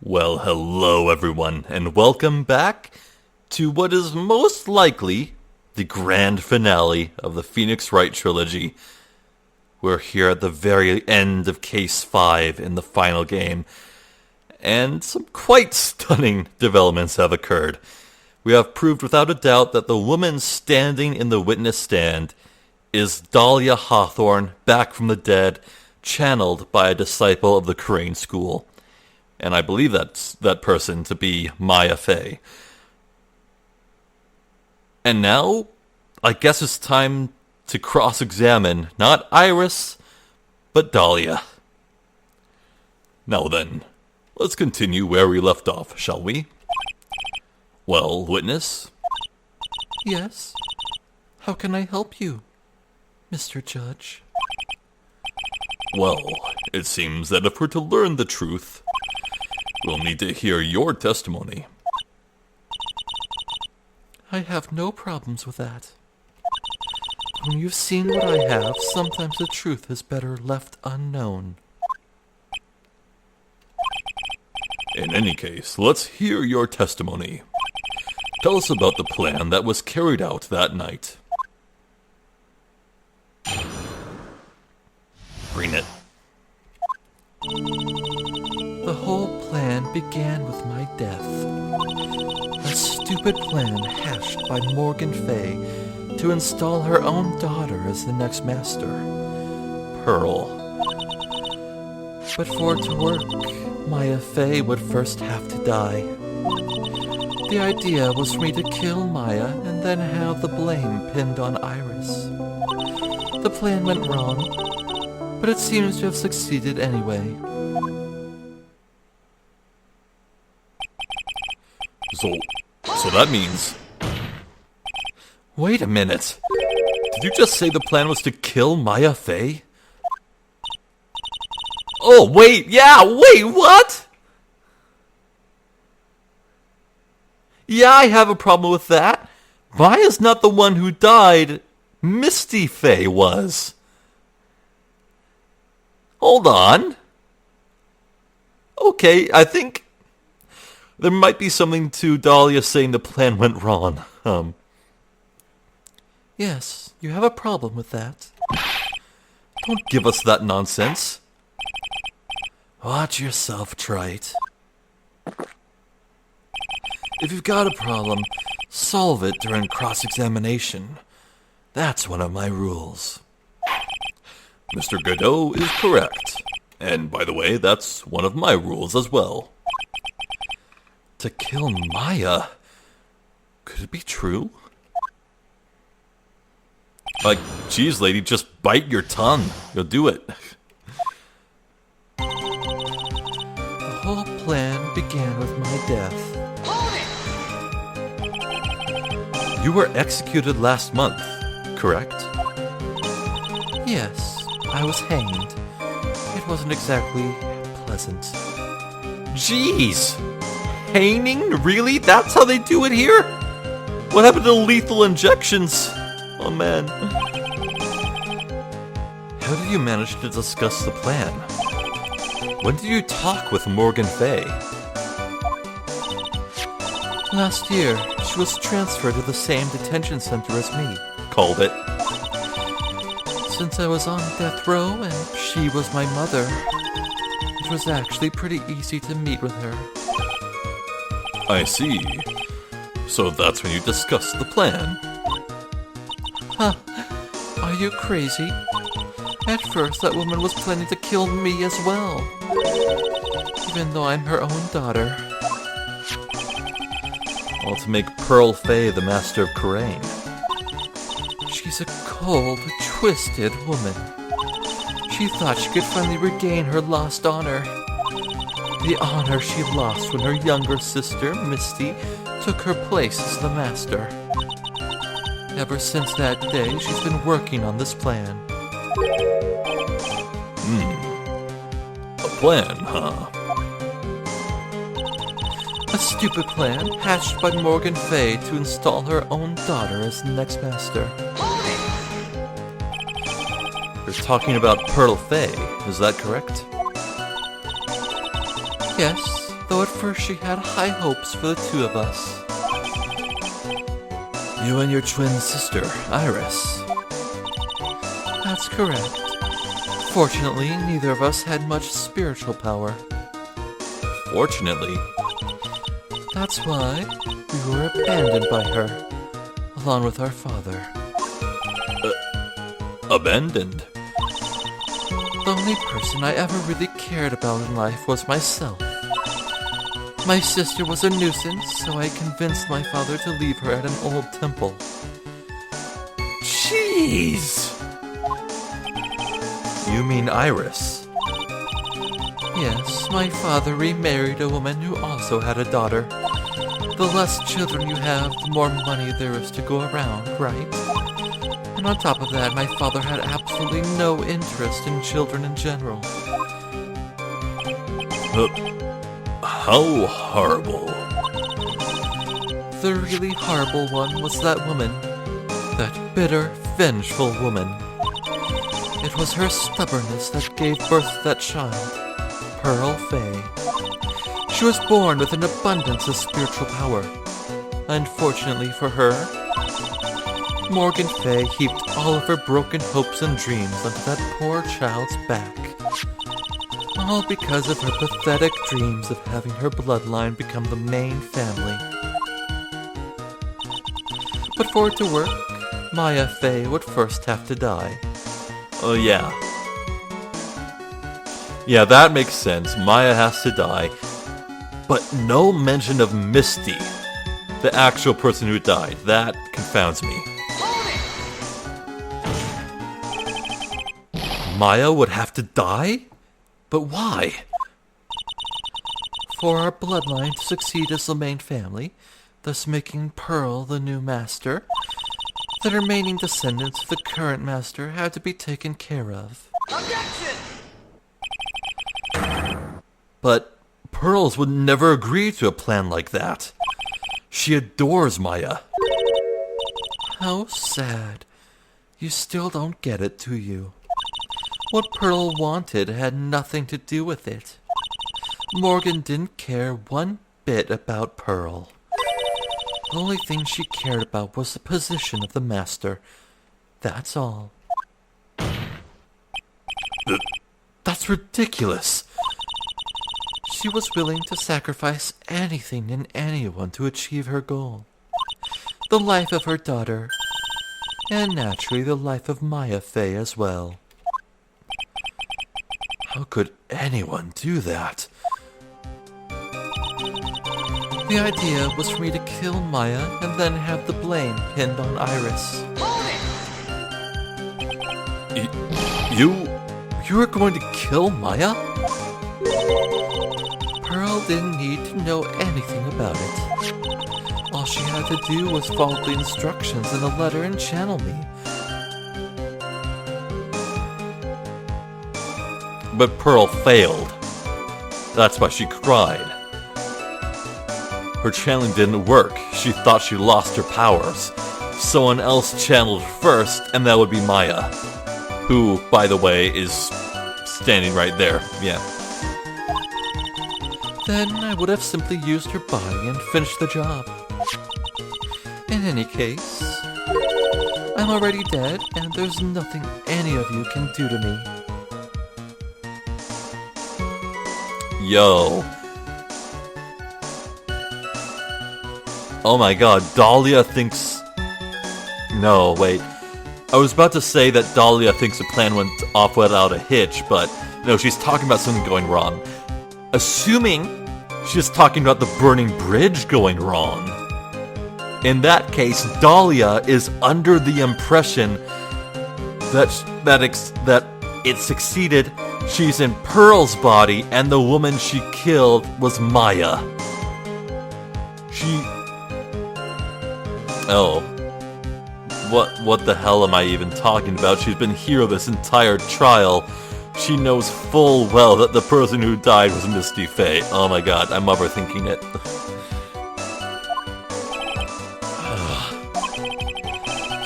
Well, hello everyone, and welcome back to what is most likely the grand finale of the Phoenix Wright Trilogy. We're here at the very end of Case 5 in the final game, and some quite stunning developments have occurred. We have proved without a doubt that the woman standing in the witness stand is Dahlia Hawthorne, back from the dead, channeled by a disciple of the Crane School. And I believe that person to be Maya Fey. And now, I guess it's time to cross-examine not Iris, but Dahlia. Now then, let's continue where we left off, shall we? Well, witness? Yes? How can I help you, Mr. Judge? Well, it seems that if we're to learn the truth, we'll need to hear your testimony. I have no problems with that. When you've seen what I have, sometimes the truth is better left unknown. In any case, let's hear your testimony. Tell us about the plan that was carried out that night. Bring it. The whole plan began with my death. A stupid plan hatched by Morgan Fay to install her own daughter as the next master, Pearl. But for it to work, Maya Fey would first have to die. The idea was for me to kill Maya and then have the blame pinned on Iris. The plan went wrong, but it seems to have succeeded anyway. So that means... Wait a minute. Did you just say the plan was to kill Maya Fey? Oh, wait, what? Yeah, I have a problem with that. Maya's not the one who died. Misty Fey was. Hold on. Okay, I think there might be something to Dahlia saying the plan went wrong. Yes, you have a problem with that. Don't give us that nonsense. Watch yourself, Trite. If you've got a problem, solve it during cross-examination. That's one of my rules. Mr. Godot is correct. And by the way, that's one of my rules as well. To kill Maya? Could it be true? Like, geez, lady, just bite your tongue. You'll do it. The whole plan began with my death. You were executed last month, correct? Yes, I was hanged. It wasn't exactly pleasant. Jeez! Hanging? Really? That's how they do it here? What happened to lethal injections? Oh man. How did you manage to discuss the plan? When did you talk with Morgan Fay? Last year, she was transferred to the same detention center as me. Called it. Since I was on death row and she was my mother, it was actually pretty easy to meet with her. I see. So that's when you discussed the plan. Huh. Are you crazy? At first, that woman was planning to kill me as well. Even though I'm her own daughter. All to make Pearl Fay the master of Khura'in. She's a cold, twisted woman. She thought she could finally regain her lost honor. The honor she lost when her younger sister, Misty, took her place as the master. Ever since that day, she's been working on this plan. A plan, huh? A stupid plan hatched by Morgan Fay to install her own daughter as the next master. You're talking about Pearl Fay, is that correct? Yes, though at first she had high hopes for the two of us. You and your twin sister, Iris. That's correct. Fortunately, neither of us had much spiritual power. Fortunately. That's why we were abandoned by her, along with our father. Abandoned? The only person I ever really cared about in life was myself. My sister was a nuisance, so I convinced my father to leave her at an old temple. Jeez! You mean Iris? Yes, my father remarried a woman who also had a daughter. The less children you have, the more money there is to go around, right? And on top of that, my father had absolutely no interest in children in general. How horrible. The really horrible one was that woman. That bitter, vengeful woman. It was her stubbornness that gave birth to that child, Pearl Fay. She was born with an abundance of spiritual power. Unfortunately for her, Morgan Fay heaped all of her broken hopes and dreams onto that poor child's back. All because of her pathetic dreams of having her bloodline become the main family. But for it to work, Maya Fay would first have to die. Oh, yeah. Yeah, that makes sense. Maya has to die. But no mention of Misty, the actual person who died. That confounds me. Maya would have to die? But why? For our bloodline to succeed as the main family, thus making Pearl the new master, the remaining descendants of the current master had to be taken care of. Objection! But Pearls would never agree to a plan like that. She adores Maya. How sad. You still don't get it, do you? What Pearl wanted had nothing to do with it. Morgan didn't care one bit about Pearl. The only thing she cared about was the position of the master. That's all. That's ridiculous. She was willing to sacrifice anything and anyone to achieve her goal. The life of her daughter, and naturally the life of Maya Fay as well. How could anyone do that? The idea was for me to kill Maya and then have the blame pinned on Iris. You were going to kill Maya? Pearl didn't need to know anything about it. All she had to do was follow the instructions in the letter and channel me. But Pearl failed. That's why she cried. Her channeling didn't work. She thought she lost her powers. Someone else channeled first, and that would be Maya. Who, by the way, is standing right there. Yeah. Then I would have simply used her body and finished the job. In any case, I'm already dead, and there's nothing any of you can do to me. Yo. Oh my god, Dahlia thinks... No, wait. I was about to say that Dahlia thinks the plan went off without a hitch, but no, she's talking about something going wrong. Assuming she's talking about the burning bridge going wrong. In that case, Dahlia is under the impression that it succeeded. She's in Pearl's body, and the woman she killed was Maya. Oh. What the hell am I even talking about? She's been here this entire trial. She knows full well that the person who died was Misty Fay. Oh my god, I'm overthinking it.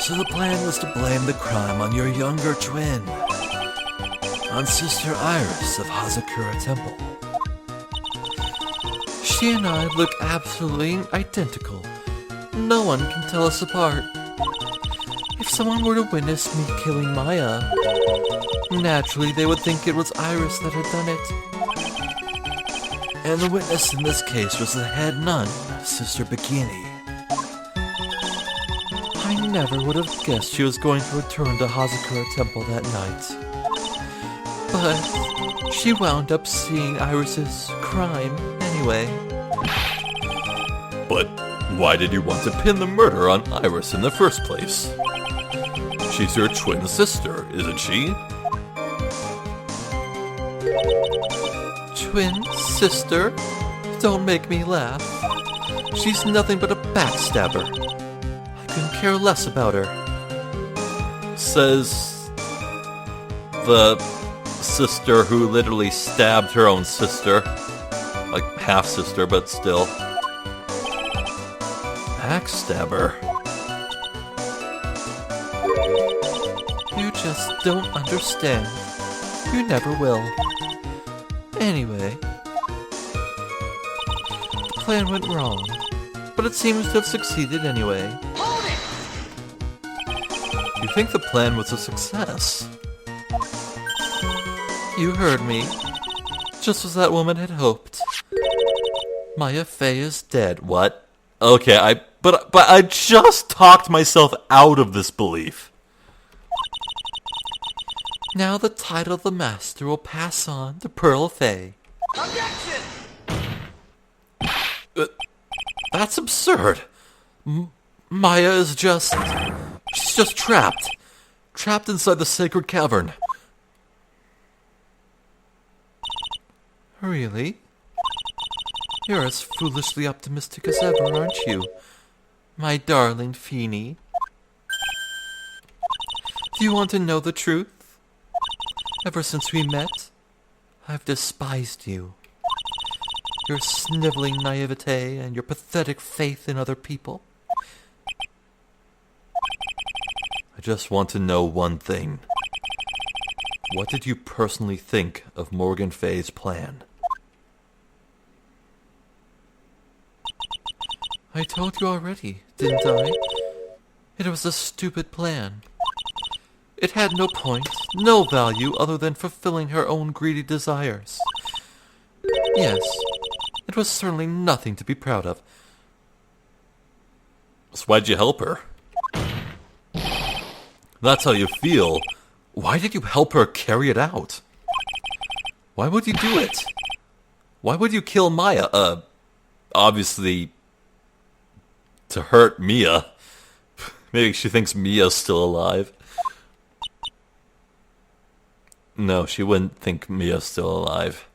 So the plan was to blame the crime on your younger twin. On Sister Iris of Hazakura Temple. She and I look absolutely identical. No one can tell us apart. If someone were to witness me killing Maya, naturally they would think it was Iris that had done it. And the witness in this case was the head nun, Sister Bikini. I never would have guessed she was going to return to Hazakura Temple that night. But she wound up seeing Iris's crime anyway. But why did you want to pin the murder on Iris in the first place? She's your twin sister, isn't she? Twin sister? Don't make me laugh. She's nothing but a backstabber. I couldn't care less about her. Says the sister who literally stabbed her own sister. Like half-sister, but still. Backstabber. You just don't understand. You never will. Anyway, the plan went wrong, but it seems to have succeeded anyway. You think the plan was a success? You heard me. Just as that woman had hoped. Maya Fey is dead. What? Okay, but I just talked myself out of this belief. Now the title of the master will pass on to Pearl Fey. Objection! That's absurd. Maya is just... she's just trapped. Trapped inside the sacred cavern. Really? You're as foolishly optimistic as ever, aren't you? My darling Feeny. Do you want to know the truth? Ever since we met, I've despised you. Your sniveling naivete and your pathetic faith in other people. I just want to know one thing. What did you personally think of Morgan Fay's plan? I told you already, didn't I? It was a stupid plan. It had no point, no value other than fulfilling her own greedy desires. Yes, it was certainly nothing to be proud of. So why'd you help her? That's how you feel. Why did you help her carry it out? Why would you do it? Why would you kill Maya? Obviously, to hurt Mia. Maybe she thinks Mia's still alive. No, she wouldn't think Mia's still alive.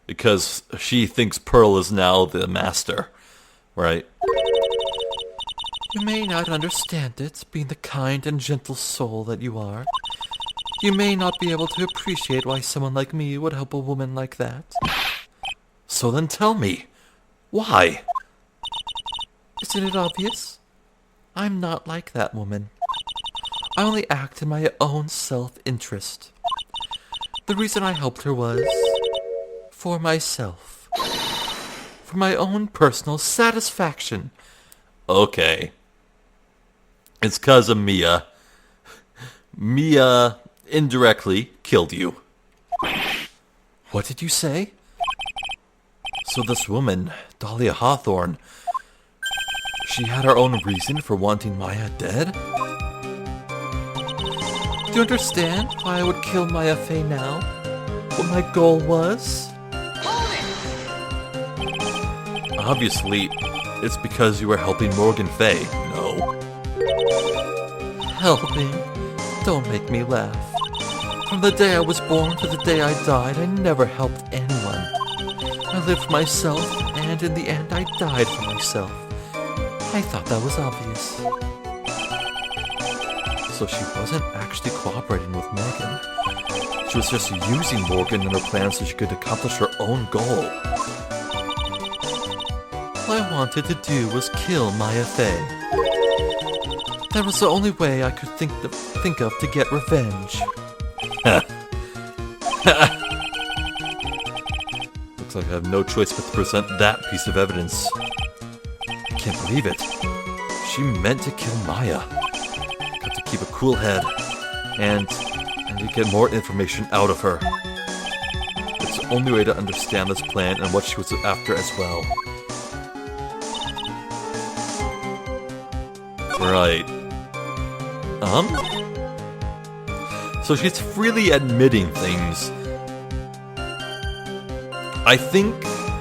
Because she thinks Pearl is now the master. Right? You may not understand it, being the kind and gentle soul that you are. You may not be able to appreciate why someone like me would help a woman like that. So then tell me, why? Isn't it obvious? I'm not like that woman. I only act in my own self-interest. The reason I helped her was for myself. For my own personal satisfaction. Okay. It's 'cause of Mia. Mia indirectly killed you. What did you say? So this woman, Dahlia Hawthorne, she had her own reason for wanting Maya dead? Do you understand why I would kill Maya Fey now? What my goal was? Obviously, it's because you were helping Morgan Fay, no? Helping? Don't make me laugh. From the day I was born to the day I died, I never helped anyone. I lived for myself, and in the end, I died for myself. I thought that was obvious. So she wasn't actually cooperating with Morgan. She was just using Morgan in her plan so she could accomplish her own goal. All I wanted to do was kill Maya Fey. That was the only way I could think of to get revenge. Looks Looks like I have no choice but to present that piece of evidence. I can't believe it. She meant to kill Maya. Got to keep a cool head. And I need to get more information out of her. It's the only way to understand this plan and what she was after as well. Right. So she's freely admitting things. I think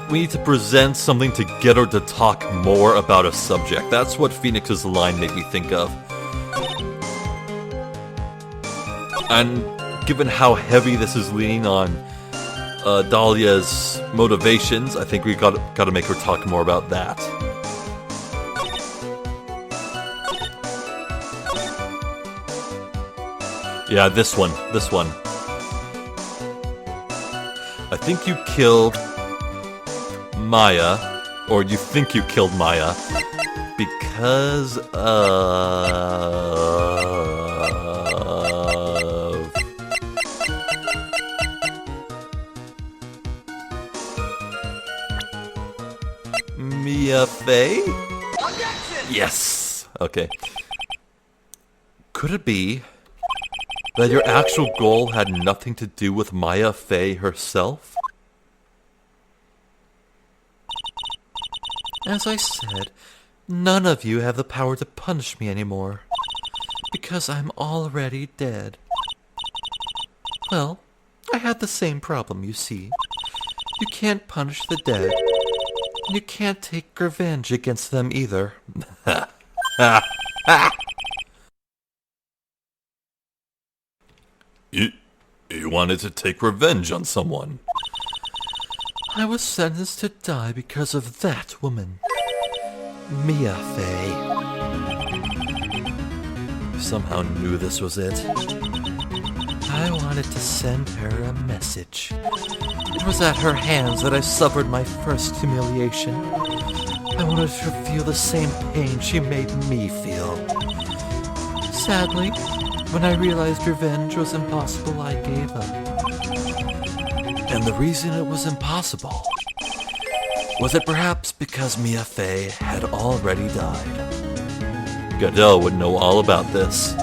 we need to present something to get her to talk more about a subject. That's what Phoenix's line made me think of. And given how heavy this is leaning on Dahlia's motivations, I think we got to make her talk more about that. Yeah, this one. I think you killed Maya, or you think you killed Maya, because of... Mia Fey? Yes! Okay. Could it be that your actual goal had nothing to do with Maya Fey herself? As I said, none of you have the power to punish me anymore, because I'm already dead. Well, I had the same problem, you see. You can't punish the dead, and you can't take revenge against them either. You wanted to take revenge on someone. I was sentenced to die because of that woman, Mia Fey. You somehow knew this was it. I wanted to send her a message. It was at her hands that I suffered my first humiliation. I wanted her to feel the same pain she made me feel. Sadly, when I realized revenge was impossible, I gave up. And the reason it was impossible, was it perhaps because Mia Fey had already died? Godot would know all about this.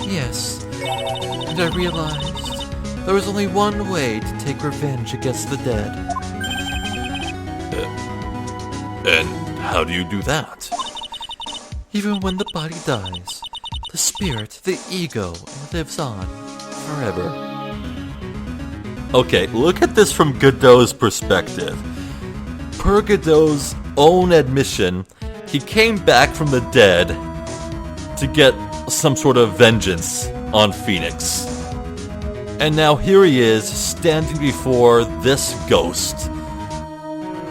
Yes, and I realized there was only one way to take revenge against the dead. And how do you do that? Even when the body dies, the spirit, the ego, lives on forever. Okay, look at this from Godot's perspective. Per Godot's own admission, he came back from the dead to get some sort of vengeance on Phoenix. And now here he is, standing before this ghost,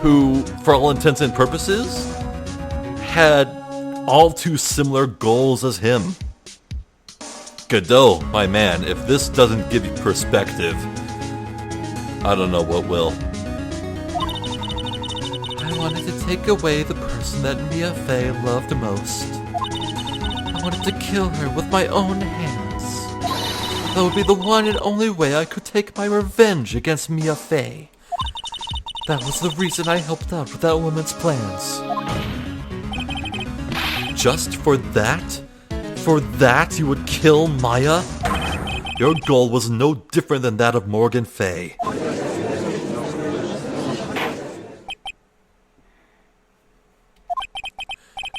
who, for all intents and purposes, had all too similar goals as him. Godot, my man, if this doesn't give you perspective, I don't know what will. I wanted to take away the person that Mia Fey loved most. I wanted to kill her with my own hands. That would be the one and only way I could take my revenge against Mia Fey. That was the reason I helped out with that woman's plans. Just for that? For that you would kill Maya? Your goal was no different than that of Morgan Fey.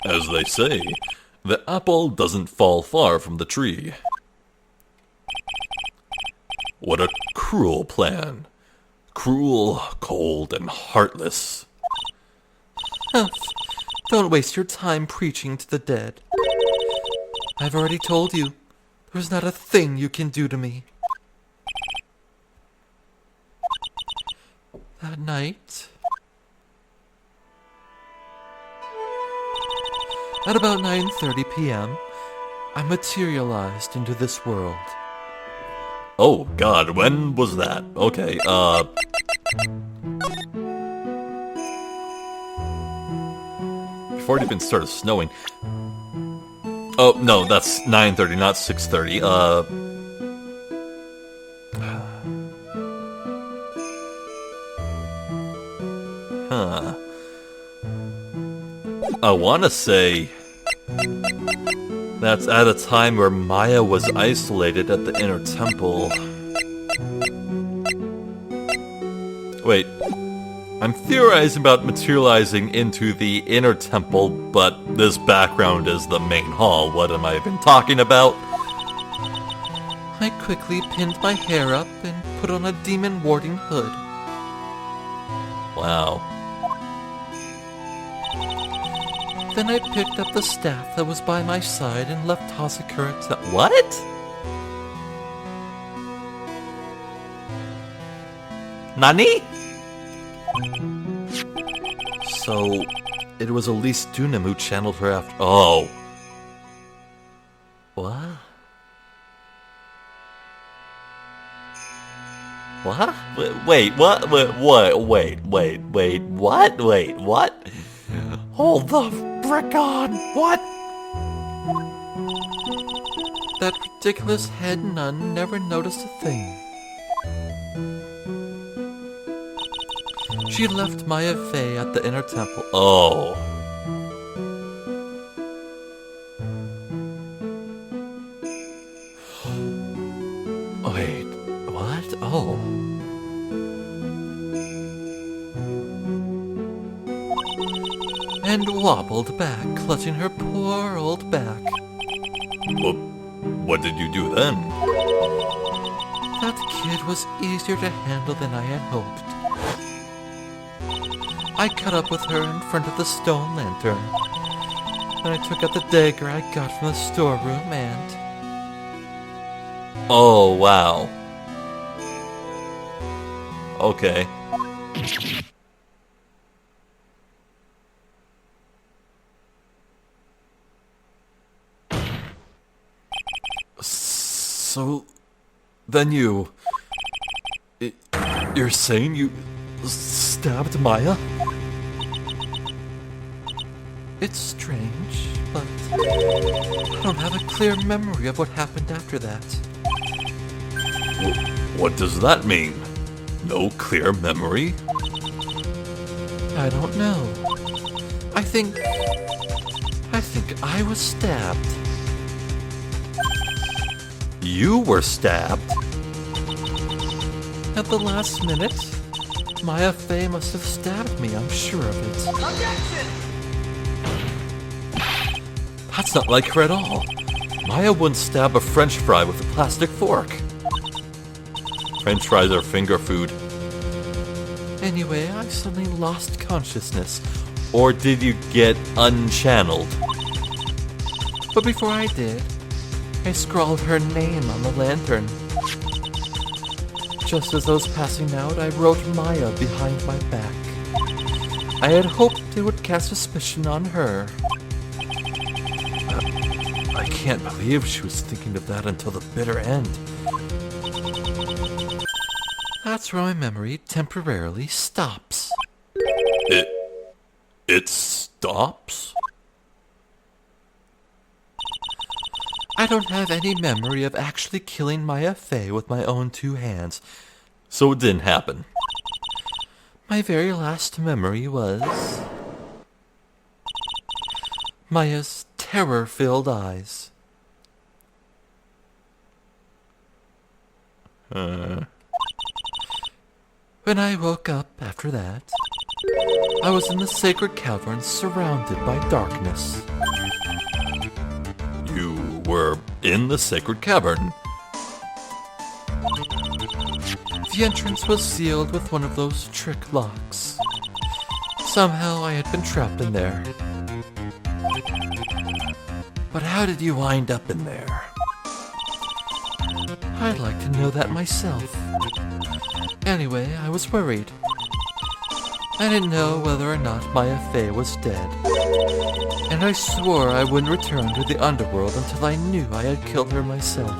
As they say, the apple doesn't fall far from the tree. What a cruel plan. Cruel, cold, and heartless. Humph. Don't waste your time preaching to the dead. I've already told you, there's not a thing you can do to me. That night, at about 9:30 p.m., I materialized into this world. Oh god, when was that? Okay, before it even started snowing. Oh, no, that's 9:30, not 6:30. I want to say that's at a time where Maya was isolated at the inner temple. Wait, I'm theorizing about materializing into the inner temple, but this background is the main hall. What am I even talking about? I quickly pinned my hair up and put on a demon warding hood. Wow. Then I picked up the staff that was by my side and left Hazakura to... What? Nani? So, it was Elise Dunham who channeled her after... Oh. What? What? Wait, what? What? Wait, what? Wait, what? Hold the frick on! What? That ridiculous head nun never noticed a thing. She left Maya Fey at the inner temple. Oh. Wait, what? Oh. And wobbled back, clutching her poor old back. What did you do then? That kid was easier to handle than I had hoped. I caught up with her in front of the stone lantern. Then I took out the dagger I got from the storeroom and... Oh, wow. Okay. So, then you're saying you stabbed Maya? It's strange, but I don't have a clear memory of what happened after that. What does that mean? No clear memory? I don't know. I think I was stabbed. You were stabbed? At the last minute? Maya Fey must have stabbed me, I'm sure of it. Objection! That's not like her at all. Maya wouldn't stab a French fry with a plastic fork. French fries are finger food. Anyway, I suddenly lost consciousness. Or did you get unchanneled? But before I did, I scrawled her name on the lantern. Just as I was passing out, I wrote Maya behind my back. I had hoped it would cast suspicion on her. I can't believe she was thinking of that until the bitter end. That's where my memory temporarily stops. It stops? I don't have any memory of actually killing Maya Fey with my own two hands. So it didn't happen. My very last memory was Maya's terror-filled eyes. When I woke up after that, I was in the sacred cavern surrounded by darkness. You were in the sacred cavern. The entrance was sealed with one of those trick locks. Somehow I had been trapped in there. But how did you wind up in there? I'd like to know that myself. Anyway, I was worried. I didn't know whether or not Maya Fey was dead. And I swore I wouldn't return to the underworld until I knew I had killed her myself.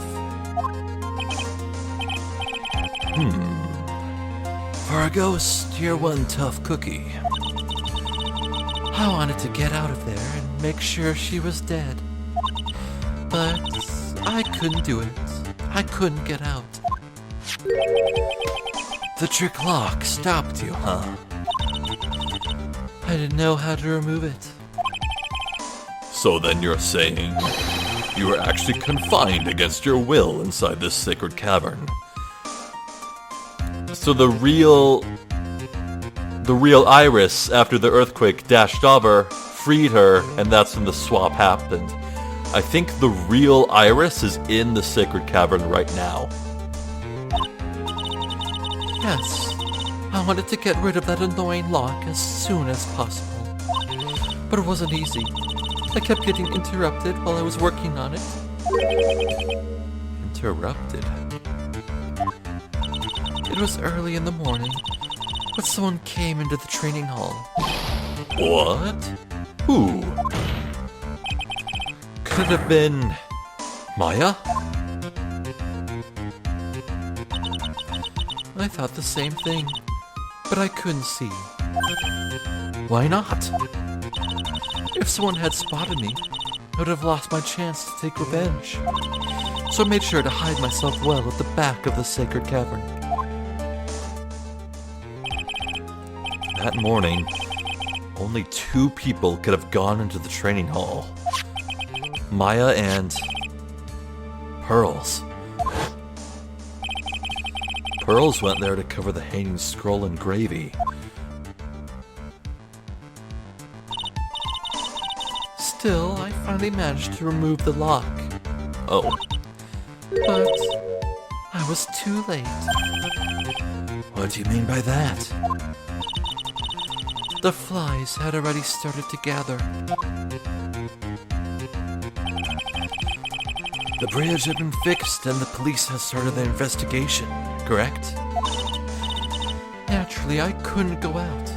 For a ghost, you're one tough cookie. I wanted to get out of there and make sure she was dead. But I couldn't do it. I couldn't get out. The trick lock stopped you, huh? I didn't know how to remove it. So then you're saying you were actually confined against your will inside this sacred cavern. So the real Iris, after the earthquake dashed over, freed her, and that's when the swap happened. I think the real Iris is in the sacred cavern right now. Yes, I wanted to get rid of that annoying lock as soon as possible. But it wasn't easy. I kept getting interrupted while I was working on it. Interrupted? It was early in the morning, but someone came into the training hall. What? Who? Could it have been Maya? I thought the same thing, but I couldn't see. Why not? If someone had spotted me, I would have lost my chance to take revenge. So I made sure to hide myself well at the back of the sacred cavern. That morning, only 2 people could have gone into the training hall. Maya and Pearls. Pearls went there to cover the hanging scroll in gravy. Still, I finally managed to remove the lock. Oh, But I was too late. what do you mean by that? The flies had already started to gather. The bridge had been fixed and the police had started their investigation, correct? Naturally, I couldn't go out.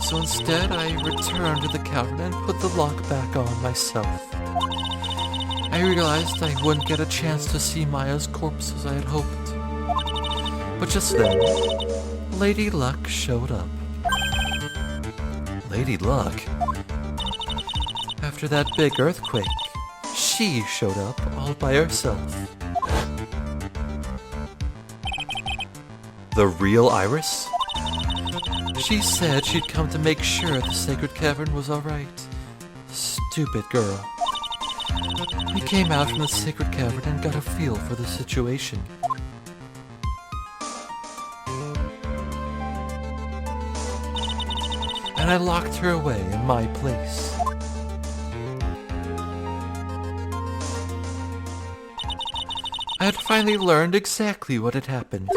So instead, I returned to the cavern and put the lock back on myself. I realized I wouldn't get a chance to see Maya's corpse as I had hoped. But just then, Lady Luck showed up. Lady Luck? After that big earthquake, she showed up all by herself. The real Iris? She said she'd come to make sure the sacred cavern was alright. Stupid girl. I came out from the sacred cavern and got a feel for the situation. And I locked her away in my place. I had finally learned exactly what had happened.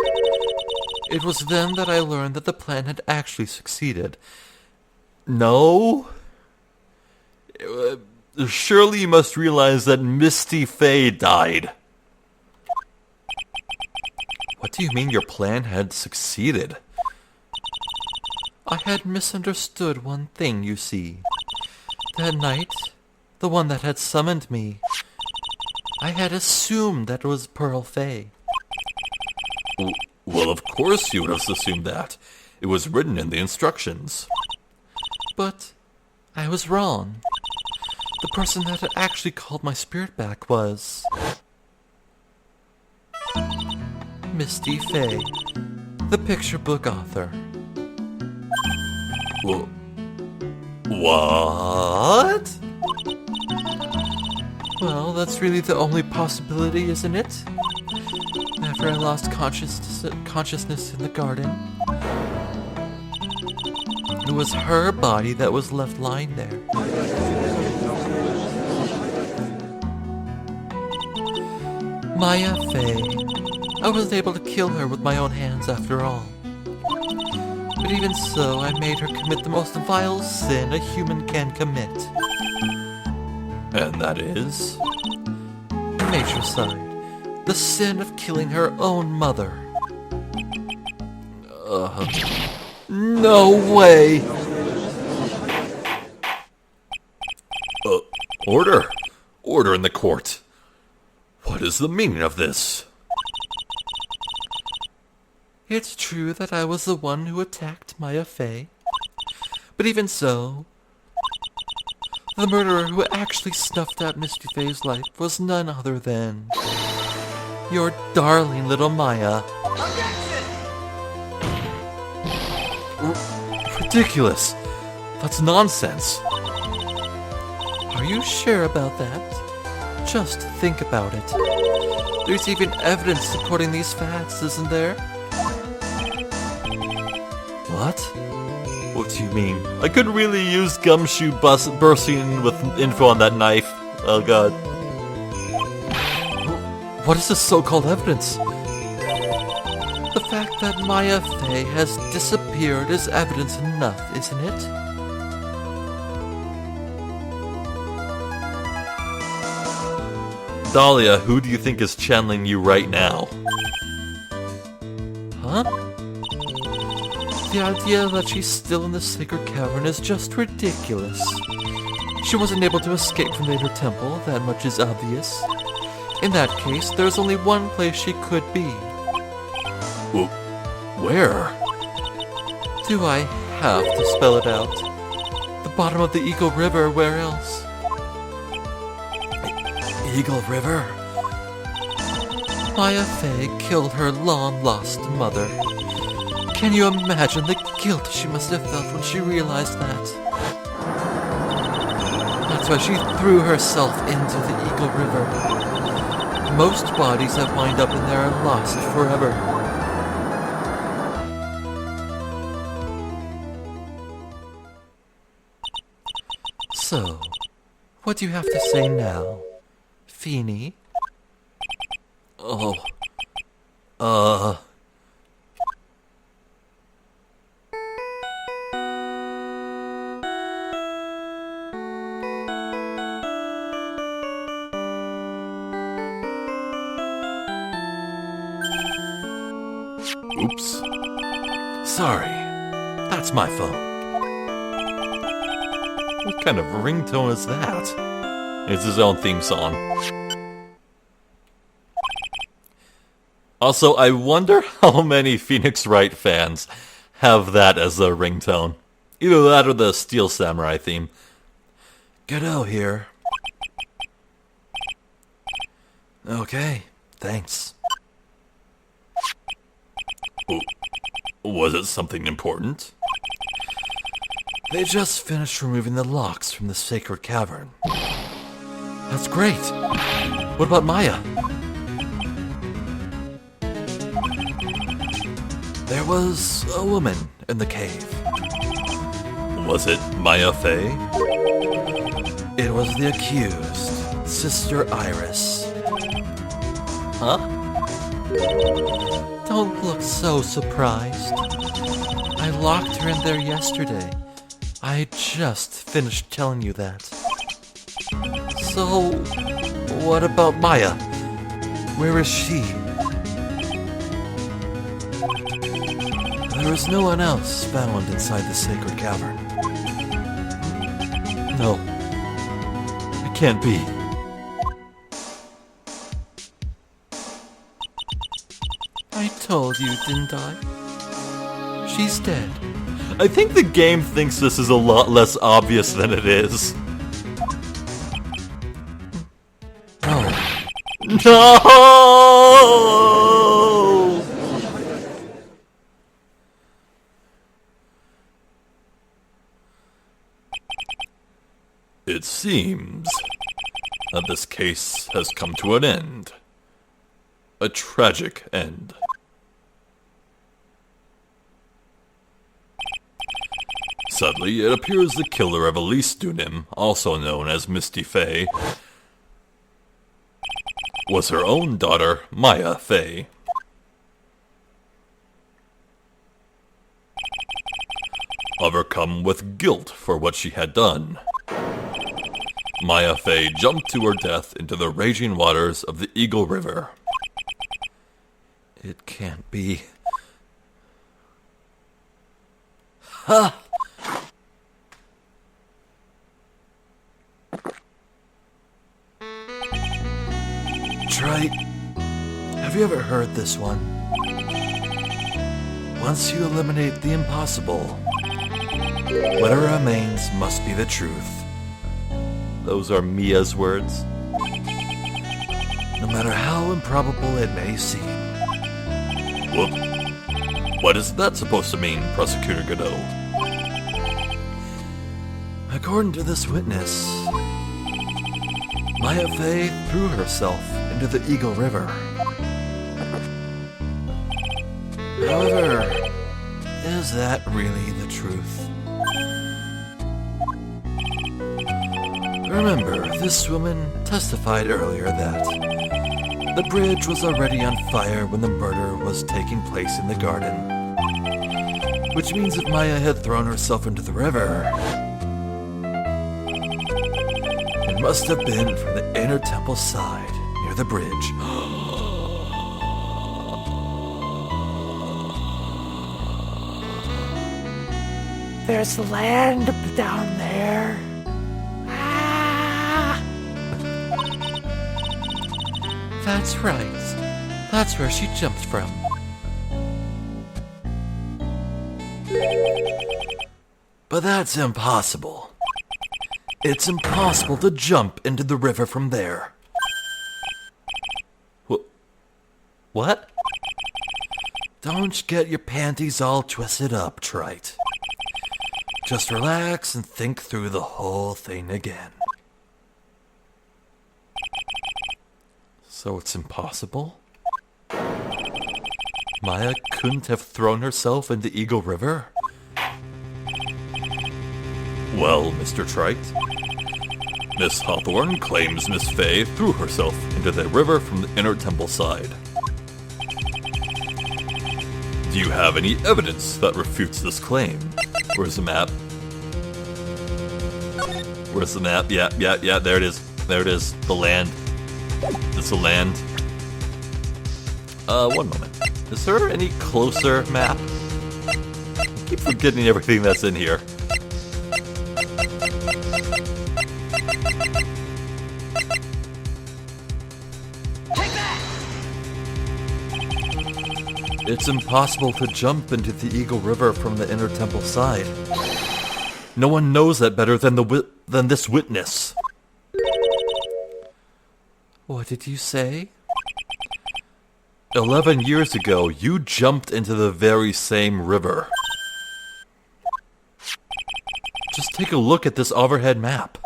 It was then that I learned that the plan had actually succeeded. No? Surely you must realize that Misty Faye died. What do you mean your plan had succeeded? I had misunderstood one thing, you see. That night, the one that had summoned me, I had assumed that it was Pearl Faye. Well, of course you would have assumed that. It was written in the instructions. But I was wrong. The person that had actually called my spirit back was Misty Faye, the picture book author. What? Well, that's really the only possibility, isn't it? After I lost consciousness in the garden, it was her body that was left lying there. Maya Faye. I was able to kill her with my own hands after all. But even so, I made her commit the most vile sin a human can commit. And that is? Matricide. The sin of killing her own mother. No way! Order! Order in the court! What is the meaning of this? It's true that I was the one who attacked Maya Faye. But even so, the murderer who actually snuffed out Misty Faye's life was none other than your darling little Maya. Ridiculous! That's nonsense! Are you sure about that? Just think about it. There's even evidence supporting these facts, isn't there? What? What do you mean? I could really use Gumshoe bursting in with info on that knife. Oh god. What is this so-called evidence? The fact that Maya Fey has disappeared is evidence enough, isn't it? Dahlia, who do you think is channeling you right now? Huh? The idea that she's still in the sacred cavern is just ridiculous. She wasn't able to escape from the inner temple, that much is obvious. In that case, there's only one place she could be. Where? Do I have to spell it out? The bottom of the Eagle River, where else? Eagle River? Maya Fey killed her long-lost mother. Can you imagine the guilt she must have felt when she realized that? That's why she threw herself into the Eagle River. Most bodies that wind up in there are lost forever. So, what do you have to say now, Feeny? Oh. Oops. Sorry. That's my phone. What kind of ringtone is that? It's his own theme song. Also, I wonder how many Phoenix Wright fans have that as their ringtone. Either that or the Steel Samurai theme. Godot here. Okay, thanks. Oh, was it something important? They just finished removing the locks from the sacred cavern. That's great. What about Maya? There was a woman in the cave. Was it Maya Fey? It was the accused, Sister Iris. Huh? Don't look so surprised. I locked her in there yesterday. I just finished telling you that. So, what about Maya? Where is she? There is no one else found inside the sacred cavern. No. It can't be. I told you, didn't I? She's dead. I think the game thinks this is a lot less obvious than it is. No! It seems that this case has come to an end. A tragic end. Sadly, it appears the killer of Elise Dunim, also known as Misty Fey, was her own daughter, Maya Fey. Overcome with guilt for what she had done, Maya Fey jumped to her death into the raging waters of the Eagle River. It can't be. Ha! Right. Have you ever heard this one? Once you eliminate the impossible, whatever remains must be the truth. Those are Mia's words. No matter how improbable it may seem. Whoop. What is that supposed to mean, Prosecutor Godot? According to this witness, Maya Fey threw herself into the Eagle River. However, is that really the truth? Remember, this woman testified earlier that the bridge was already on fire when the murder was taking place in the garden. Which means if Maya had thrown herself into the river, it must have been from the inner temple side near the bridge. There's land down there. Ah! That's right. That's where she jumped from. But that's impossible. It's impossible to jump into the river from there. What? Don't get your panties all twisted up, Trite. Just relax and think through the whole thing again. So it's impossible? Maya couldn't have thrown herself into Eagle River? Well, Mr. Trite, Miss Hawthorne claims Miss Fey threw herself into the river from the inner temple side. Do you have any evidence that refutes this claim? Where's the map? Where's the map? Yeah, there it is. There it is. The land. It's the land. One moment. Is there any closer map? I keep forgetting everything that's in here. It's impossible to jump into the Eagle River from the inner temple side. No one knows that better than this witness. What did you say? 11 years ago, you jumped into the very same river. Just take a look at this overhead map.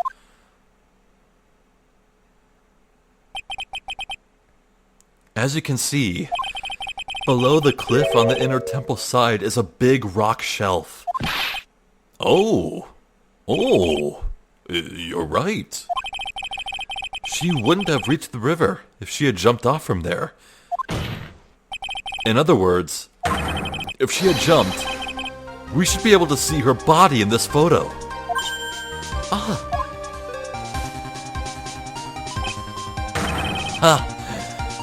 As you can see, below the cliff on the inner temple side is a big rock shelf. Oh, you're right. She wouldn't have reached the river if she had jumped off from there. In other words, if she had jumped, we should be able to see her body in this photo.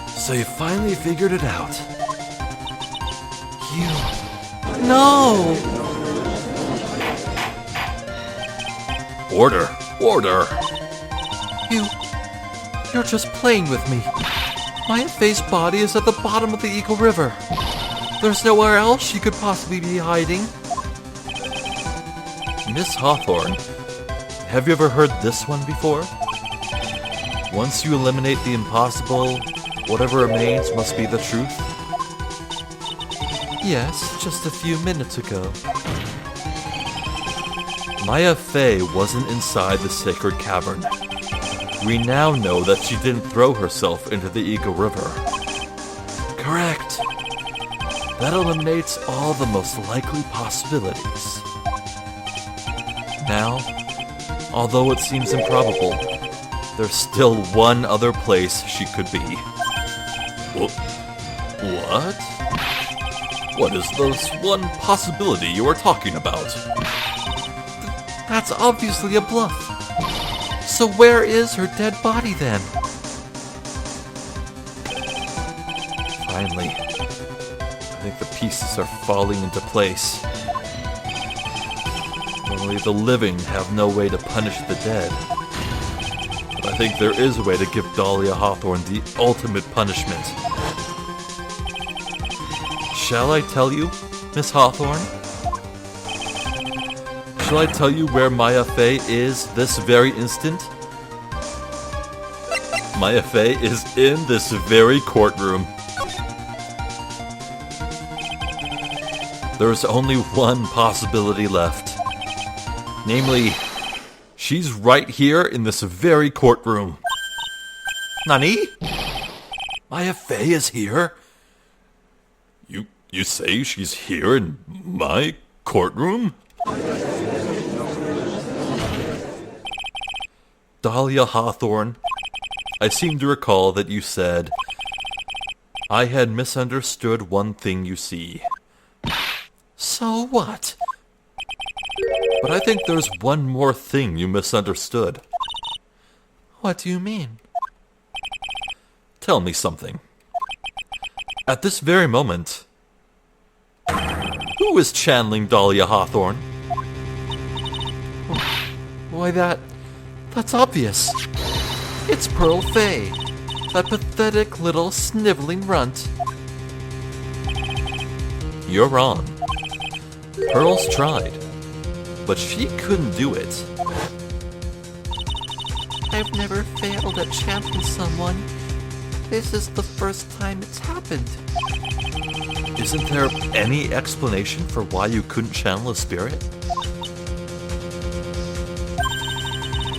So you finally figured it out. No! Order! You're just playing with me. Maya Fey's body is at the bottom of the Eagle River. There's nowhere else she could possibly be hiding. Miss Hawthorne, have you ever heard this one before? Once you eliminate the impossible, whatever remains must be the truth? Yes, just a few minutes ago. Maya Fey wasn't inside the sacred cavern. We now know that she didn't throw herself into the Eagle River. Correct. That eliminates all the most likely possibilities. Now, although it seems improbable, there's still one other place she could be. What? What is this one possibility you are talking about? That's obviously a bluff. So where is her dead body then? Finally, I think the pieces are falling into place. Only the living have no way to punish the dead. But I think there is a way to give Dahlia Hawthorne the ultimate punishment. Shall I tell you, Miss Hawthorne? Shall I tell you where Maya Fey is this very instant? Maya Fey is in this very courtroom. There's only one possibility left. Namely, she's right here in this very courtroom. Nani? Maya Fey is here? You say she's here in my courtroom? Dahlia Hawthorne, I seem to recall that you said, I had misunderstood one thing you see. So what? But I think there's one more thing you misunderstood. What do you mean? Tell me something. At this very moment, who is channeling Dahlia Hawthorne? Why, that's obvious. It's Pearl Fey, that pathetic little sniveling runt. You're wrong. Pearl's tried, but she couldn't do it. I've never failed at channeling someone. This is the first time it's happened. Isn't there any explanation for why you couldn't channel a spirit?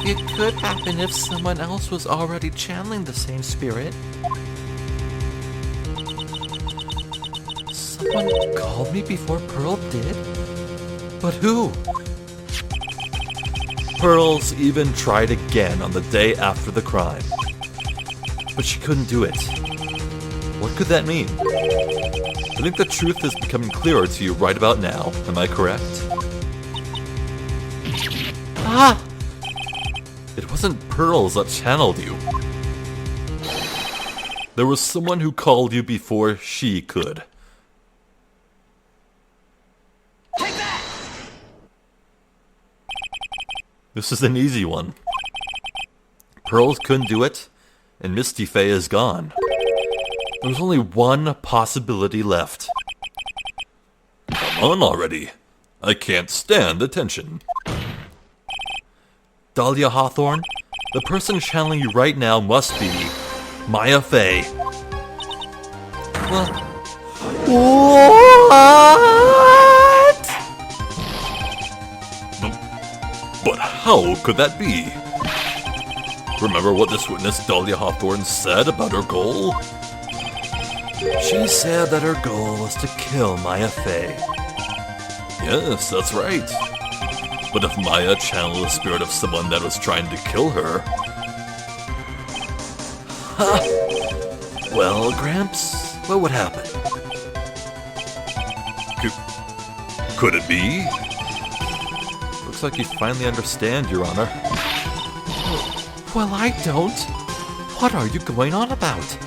It could happen if someone else was already channeling the same spirit. Someone called me before Pearl did? But who? Pearls even tried again on the day after the crime. But she couldn't do it. What could that mean? I think the truth is becoming clearer to you right about now. Am I correct? Ah! It wasn't Pearls that channeled you. There was someone who called you before she could. Take that! This is an easy one. Pearls couldn't do it, and Misty Fey is gone. There's only one possibility left. Come on already. I can't stand the tension. Dahlia Hawthorne, the person channeling you right now must be Maya Fey. What? But how could that be? Remember what this witness Dahlia Hawthorne said about her goal? She said that her goal was to kill Maya Fey. Yes, that's right. But if Maya channeled the spirit of someone that was trying to kill her... Well, Gramps, what would happen? Could it be? Looks like you finally understand, Your Honor. Well, I don't. What are you going on about?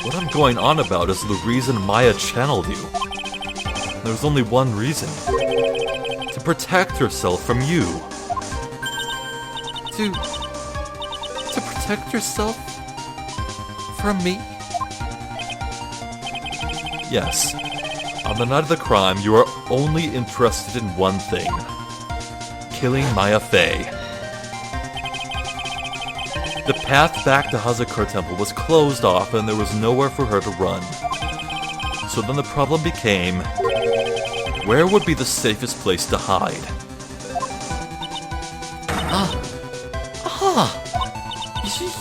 What I'm going on about is the reason Maya channeled you. There's only one reason. To protect herself from you. To protect yourself from me? Yes. On the night of the crime, you are only interested in one thing. Killing Maya Fey. The path back to Hazakor Temple was closed off and there was nowhere for her to run. So then the problem became, where would be the safest place to hide?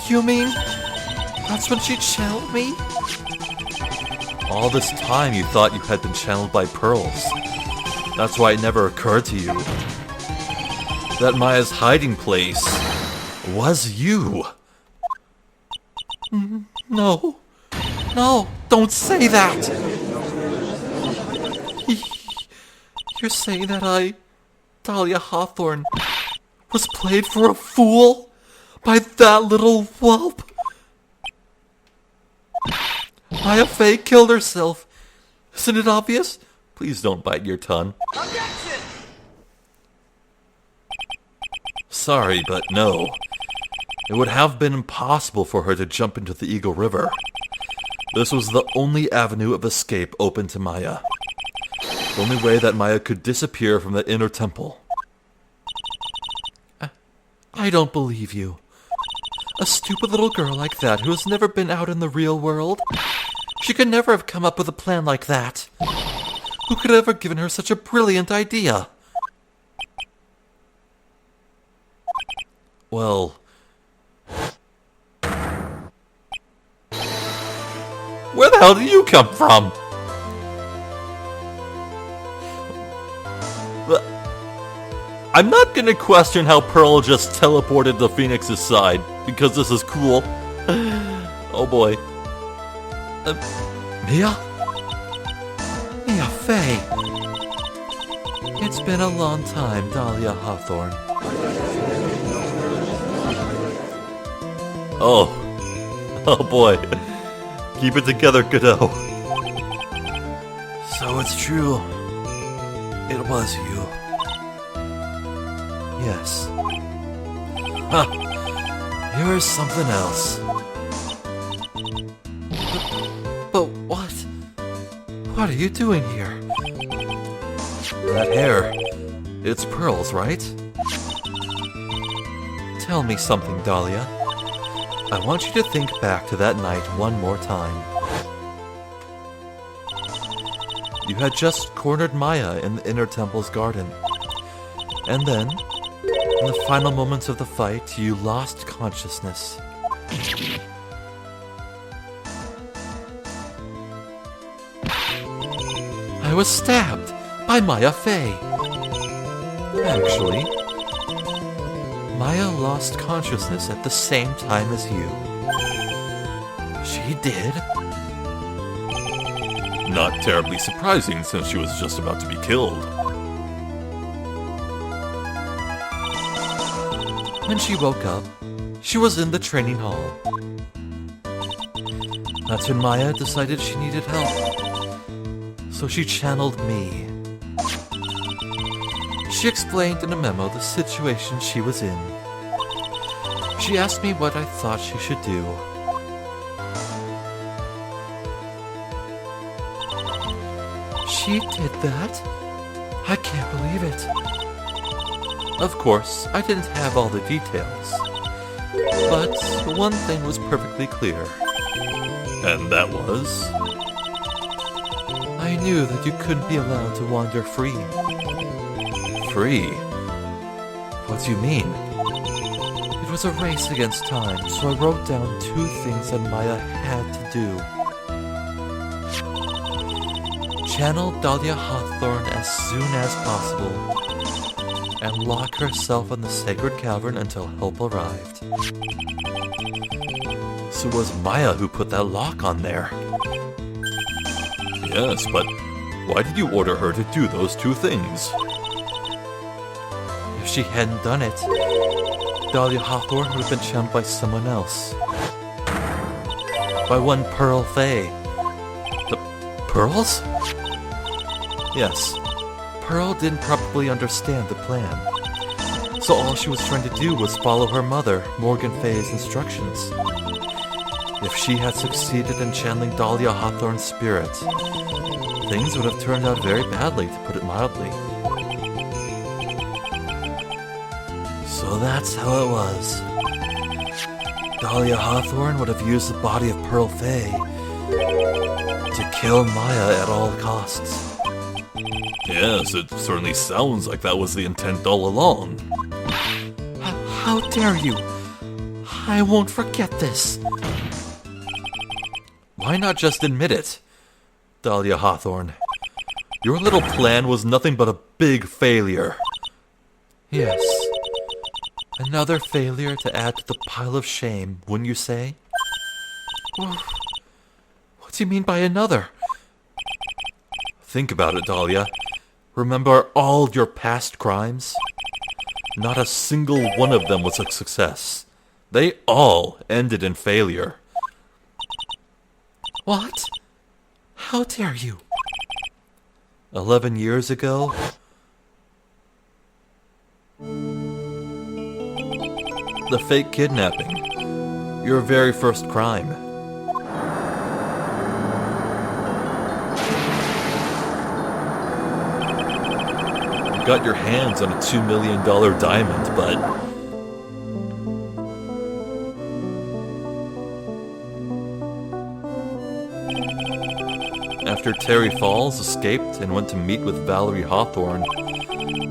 You mean that's when she channeled me? All this time you thought you had been channeled by Pearls. That's why it never occurred to you that Maya's hiding place was you. No, don't say that. You're saying that Dahlia Hawthorne, was played for a fool by that little whelp? Maya Fey killed herself. Isn't it obvious? Please don't bite your tongue. Objection! Sorry, but no. It would have been impossible for her to jump into the Eagle River. This was the only avenue of escape open to Maya. The only way that Maya could disappear from the inner temple. I don't believe you. A stupid little girl like that who has never been out in the real world. She could never have come up with a plan like that. Who could have ever given her such a brilliant idea? Well, Where the hell do you come from? I'm not gonna question how Pearl just teleported to Phoenix's side, because this is cool. Oh boy. Mia? Mia Fey. It's been a long time, Dahlia Hawthorne. Oh. Oh boy. Keep it together, Godot. So it's true. It was you. Yes. Huh. You're something else. But what? What are you doing here? That hair. It's Pearl's, right? Tell me something, Dahlia. I want you to think back to that night one more time. You had just cornered Maya in the inner temple's garden. And then, in the final moments of the fight, you lost consciousness. I was stabbed by Maya Fey. Actually, Maya lost consciousness at the same time as you. She did. Not terribly surprising since she was just about to be killed. When she woke up, she was in the training hall. That's when Maya decided she needed help. So she channeled me. She explained in a memo the situation she was in. She asked me what I thought she should do. She did that? I can't believe it. Of course, I didn't have all the details. But one thing was perfectly clear. And that was? I knew that you couldn't be allowed to wander free. Free? What do you mean? It was a race against time, so I wrote down 2 things that Maya had to do. Channel Dahlia Hawthorne as soon as possible, and lock herself in the sacred cavern until help arrived. So it was Maya who put that lock on there. Yes, but why did you order her to do those 2 things? If she hadn't done it, Dahlia Hawthorne would have been channeled by someone else. By one Pearl Fey. The Pearls? Yes. Pearl didn't probably understand the plan. So all she was trying to do was follow her mother, Morgan Fey's instructions. If she had succeeded in channeling Dahlia Hawthorne's spirit, things would have turned out very badly, to put it mildly. So that's how it was. Dahlia Hawthorne would have used the body of Pearl Fey to kill Maya at all costs. Yes, it certainly sounds like that was the intent all along. How dare you? I won't forget this. Why not just admit it, Dahlia Hawthorne? Your little plan was nothing but a big failure. Yes. Another failure to add to the pile of shame, wouldn't you say? What do you mean by another? Think about it, Dahlia. Remember all your past crimes? Not a single one of them was a success. They all ended in failure. What? How dare you? 11 years ago, the fake kidnapping. Your very first crime. You got your hands on a $2 million diamond, but after Terry Falls escaped and went to meet with Valerie Hawthorne,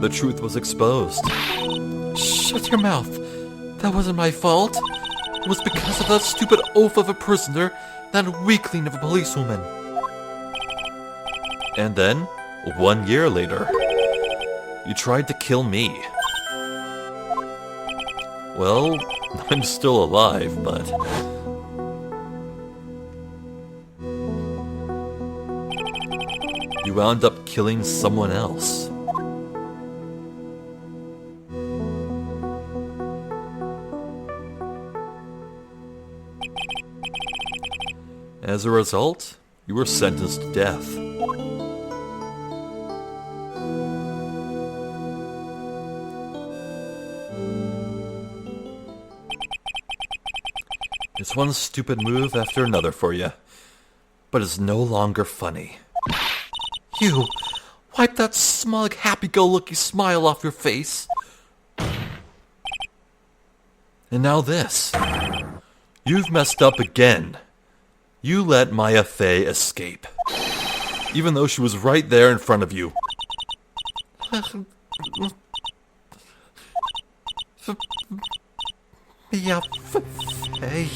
the truth was exposed. Shut your mouth. That wasn't my fault. It was because of that stupid oaf of a prisoner That weakling of a policewoman. And then, 1 year later, you tried to kill me. Well, I'm still alive, but... you wound up killing someone else. As a result, you were sentenced to death. It's one stupid move after another for you, but it's no longer funny. You! Wipe that smug, happy-go-lucky smile off your face. And now this. You've messed up again. You let Maya Fey escape, even though she was right there in front of you. Mia Fey.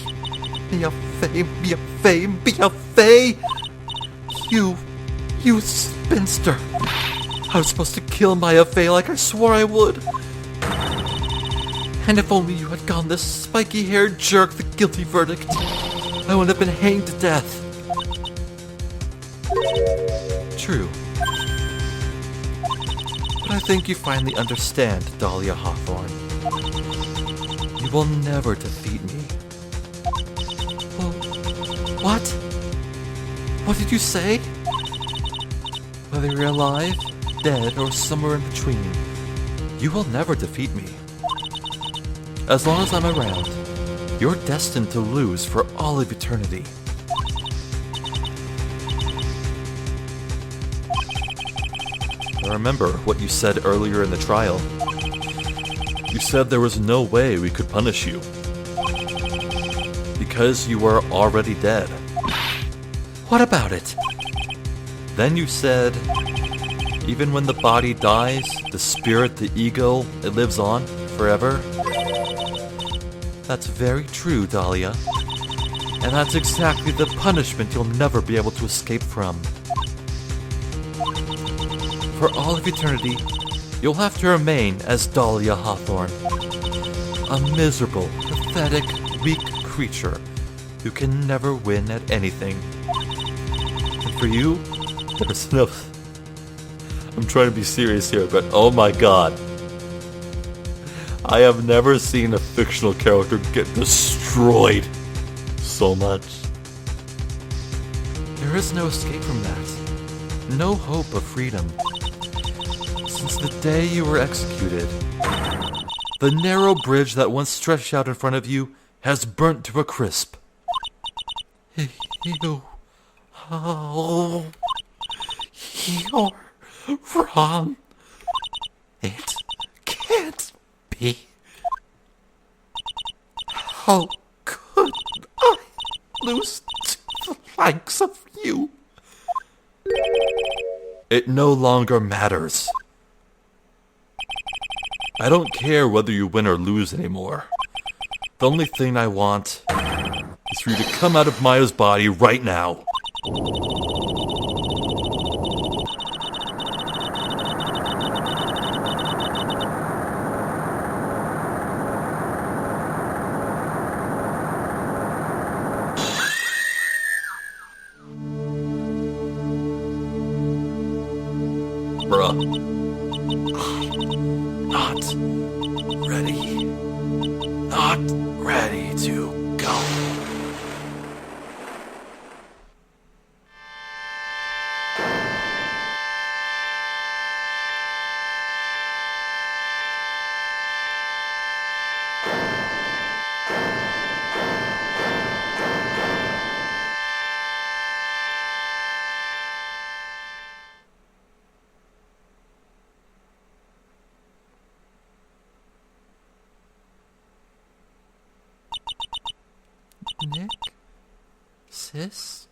Mia Fey. Mia Fey. Mia Fey. You spinster. I was supposed to kill Maya Fey like I swore I would. And if only you had gone this spiky-haired jerk the guilty verdict, I would have been hanged to death. True. But I think you finally understand, Dahlia Hawthorne. You will never defeat me. Well, what? What did you say? Whether you're alive, dead, or somewhere in between, you will never defeat me. As long as I'm around, you're destined to lose for all of eternity. I remember what you said earlier in the trial. You said there was no way we could punish you, because you were already dead. What about it? Then you said, even when the body dies, the spirit, the ego, it lives on forever. That's very true, Dahlia. And that's exactly the punishment you'll never be able to escape from. For all of eternity, you'll have to remain as Dahlia Hawthorne. A miserable, pathetic, weak creature who can never win at anything. And for you, there's no... I'm trying to be serious here, but oh my god. I have never seen a fictional character get destroyed so much. There is no escape from that. No hope of freedom. Since the day you were executed, the narrow bridge that once stretched out in front of you has burnt to a crisp. You... Oh... You're wrong. It can't be. How could I lose to the likes of you? It no longer matters. I don't care whether you win or lose anymore. The only thing I want is for you to come out of Maya's body right now. Bruh. Not ready. Not ready to go. Nick? Sis?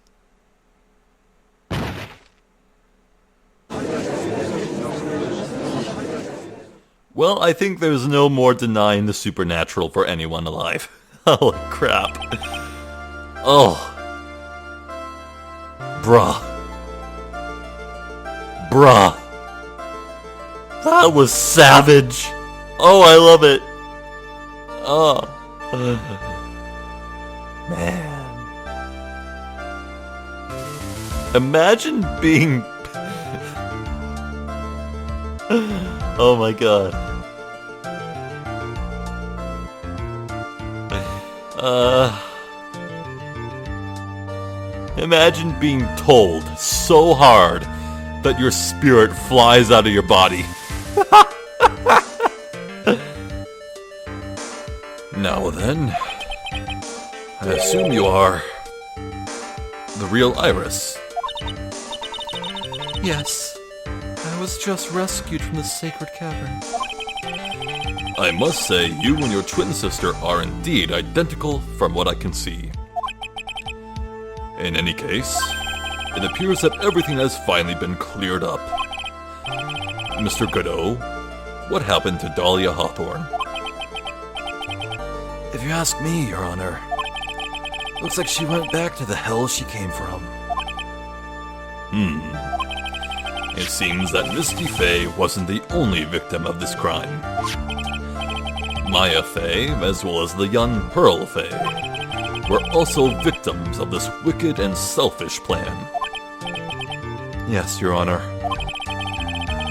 Well, I think there's no more denying the supernatural for anyone alive. Holy crap. Oh, Bruh. Bruh. That was savage. Oh, I love it. Oh. Man. Imagine being... Oh my god. Imagine being told so hard that your spirit flies out of your body. Now then, I assume you are the real Iris. Yes, I was just rescued from the sacred cavern. I must say, you and your twin sister are indeed identical from what I can see. In any case, it appears that everything has finally been cleared up. Mr. Godot, what happened to Dahlia Hawthorne? If you ask me, Your Honor, looks like she went back to the hell she came from. It seems that Misty Faye wasn't the only victim of this crime. Maya Faye, as well as the young Pearl Faye, were also victims of this wicked and selfish plan. Yes, Your Honor.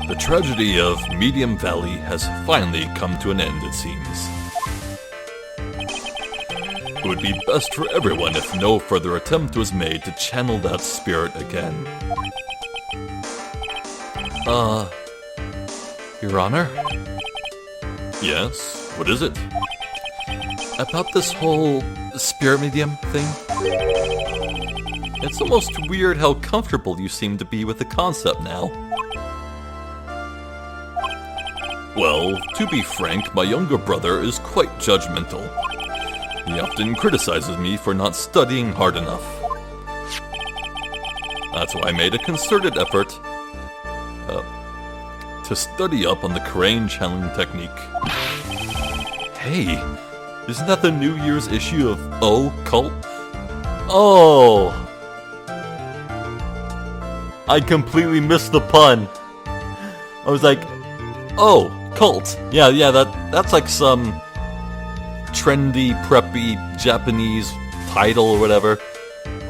The tragedy of Medium Valley has finally come to an end, it seems. It would be best for everyone if no further attempt was made to channel that spirit again. Your Honor? Yes? What is it? About this whole spirit medium thing? It's almost weird how comfortable you seem to be with the concept now. Well, to be frank, my younger brother is quite judgmental. He often criticizes me for not studying hard enough. That's why I made a concerted effort to study up on the Crane channeling technique. Hey, isn't that the New Year's issue of Oh Cult? Oh! I completely missed the pun. I was like, oh, cult. Yeah, that's like some trendy, preppy Japanese title or whatever.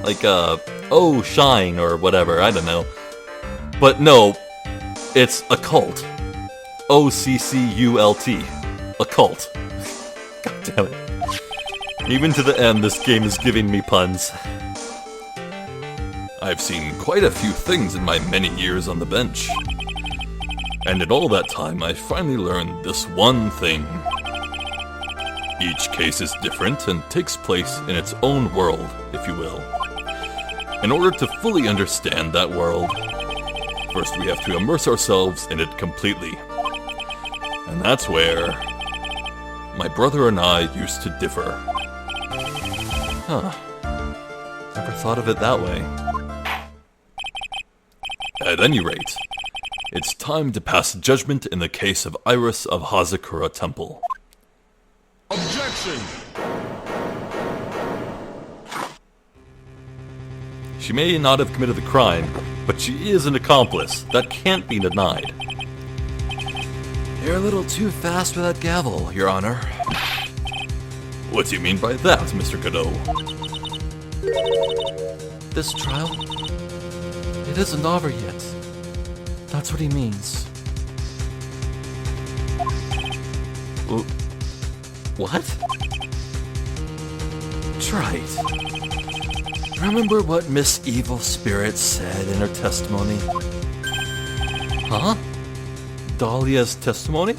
Like, Oh Shine or whatever, I don't know. But no, it's a cult. O-C-C-U-L-T. A cult. God damn it. Even to the end, this game is giving me puns. I've seen quite a few things in my many years on the bench. And in all that time, I finally learned this one thing. Each case is different and takes place in its own world, if you will. In order to fully understand that world, first we have to immerse ourselves in it completely. And that's where my brother and I used to differ. Huh. Never thought of it that way. At any rate, it's time to pass judgment in the case of Iris of Hazakura Temple. Objection! She may not have committed the crime, but she is an accomplice. That can't be denied. You're a little too fast with that gavel, Your Honor. What do you mean by that, Mr. Godot? This trial? It isn't over yet. That's what he means. What? Try it. Remember what Miss Evil Spirit said in her testimony? Huh? Dahlia's testimony?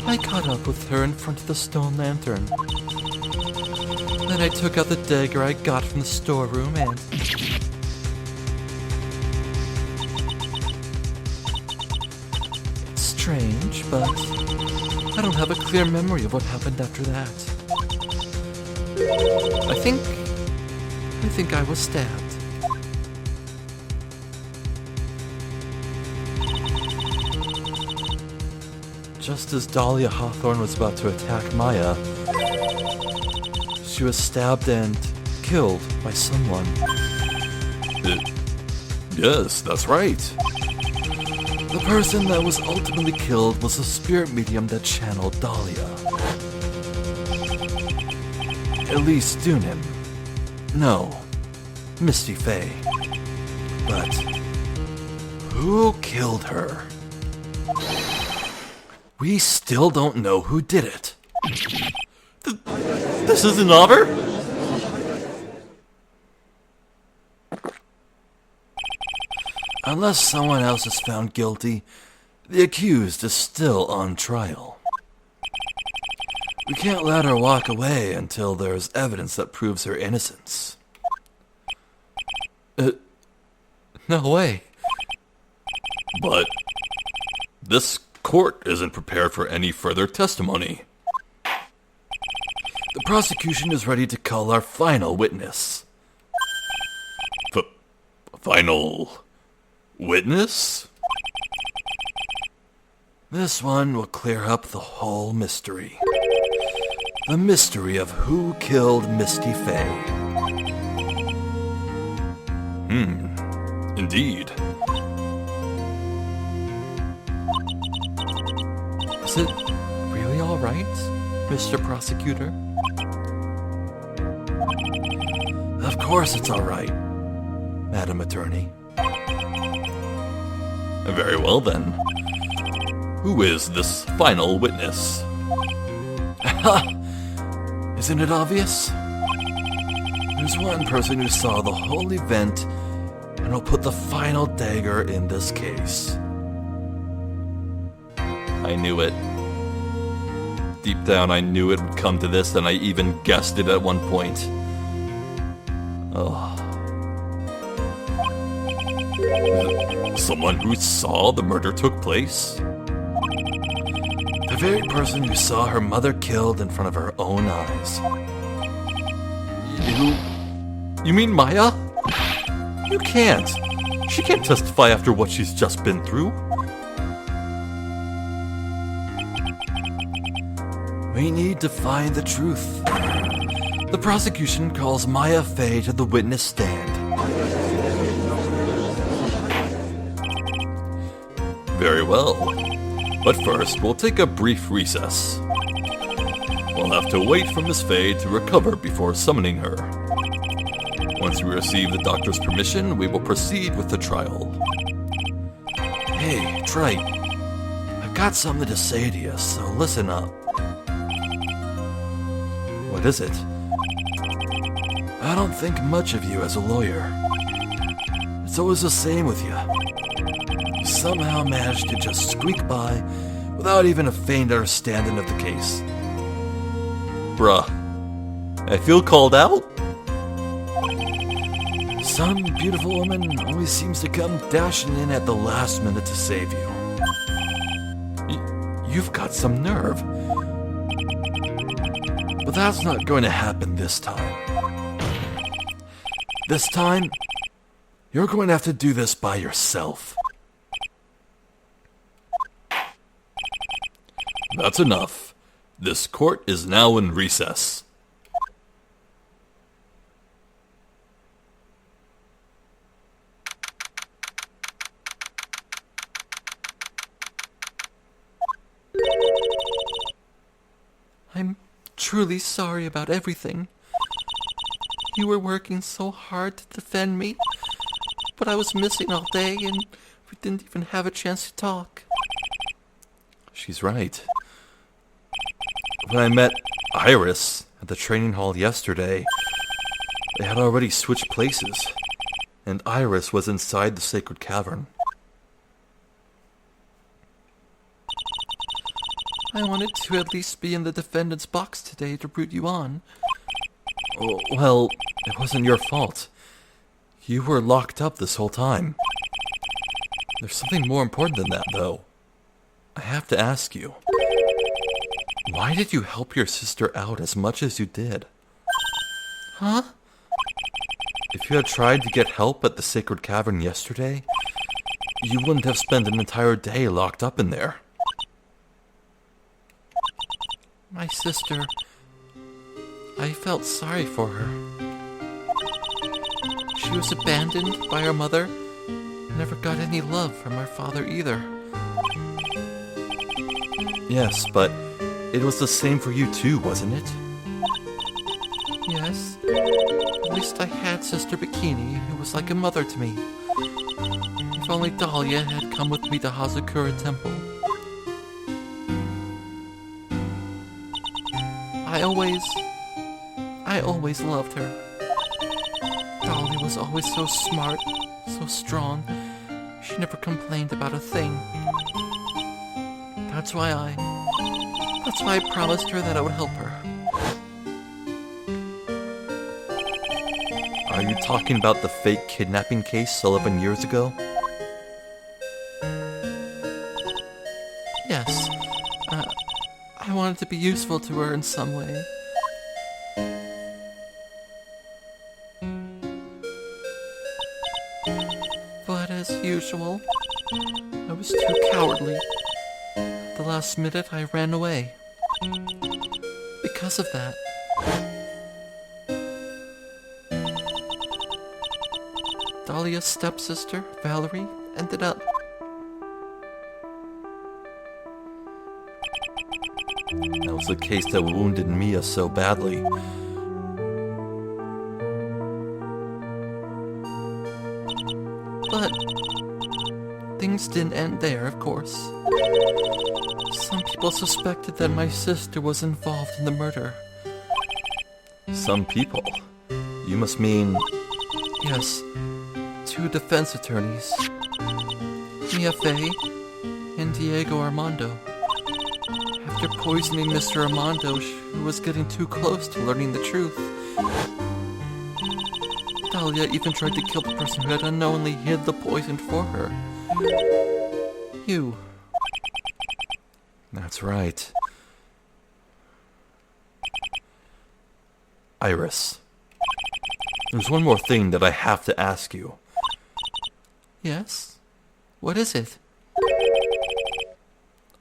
I caught up with her in front of the stone lantern. Then I took out the dagger I got from the storeroom and... It's strange, but I don't have a clear memory of what happened after that. I think I was stabbed. Just as Dahlia Hawthorne was about to attack Maya, she was stabbed and killed by someone. Yes, that's right. The person that was ultimately killed was a spirit medium that channeled Dahlia. Elise Dunim. No, Misty Faye. But who killed her? We still don't know who did it. This isn't over? Unless someone else is found guilty, the accused is still on trial. We can't let her walk away until there's evidence that proves her innocence. No way. But this court isn't prepared for any further testimony. The prosecution is ready to call our final witness. Final witness? This one will clear up the whole mystery. The mystery of who killed Misty Faye. Indeed. Is it really all right, Mr. Prosecutor? Of course it's all right, Madam Attorney. Very well then. Who is this final witness? Isn't it obvious? There's one person who saw the whole event and will put the final dagger in this case. I knew it. Deep down, I knew it would come to this, and I even guessed it at one point. Oh. Someone who saw the murder took place? The very person who saw her mother killed in front of her own eyes. You mean Maya? You can't. She can't testify after what she's just been through. We need to find the truth. The prosecution calls Maya Faye to the witness stand. Very well. But first, we'll take a brief recess. We'll have to wait for Miss Faye to recover before summoning her. Once we receive the doctor's permission, we will proceed with the trial. Hey, Trite. I've got something to say to you, so listen up. What is it? I don't think much of you as a lawyer. It's always the same with you. You somehow manage to just squeak by without even a faint understanding of the case. Bruh. I feel called out? Some beautiful woman always seems to come dashing in at the last minute to save you. You've got some nerve. But that's not going to happen this time. This time, you're going to have to do this by yourself. That's enough. This court is now in recess. I'm truly sorry about everything. You were working so hard to defend me, but I was missing all day and we didn't even have a chance to talk. She's right. When I met Iris at the training hall yesterday, they had already switched places, and Iris was inside the sacred cavern. I wanted to at least be in the defendant's box today to root you on. Oh, well, it wasn't your fault. You were locked up this whole time. There's something more important than that, though. I have to ask you. Why did you help your sister out as much as you did? Huh? If you had tried to get help at the sacred cavern yesterday, you wouldn't have spent an entire day locked up in there. My sister... I felt sorry for her. She was abandoned by her mother. Never got any love from her father either. Yes, but it was the same for you too, wasn't it? Yes. At least I had Sister Bikini, who was like a mother to me. If only Dahlia had come with me to Hazakura Temple. I always loved her. Dahlia was always so smart, so strong. She never complained about a thing. That's why I promised her that I would help her. Are you talking about the fake kidnapping case 11 years ago? Yes. I wanted to be useful to her in some way. But as usual, I was too cowardly. At the last minute, I ran away. Because of that. Dahlia's stepsister, Valerie, ended up. That was the case that wounded Mia so badly. But things didn't end there, of course. Some people suspected that my sister was involved in the murder. Some people? You must mean... Yes, 2 defense attorneys. Mia Fey and Diego Armando. After poisoning Mr. Armando, who was getting too close to learning the truth. Dahlia even tried to kill the person who had unknowingly hid the poison for her. You. That's right. Iris. There's one more thing that I have to ask you. Yes? What is it?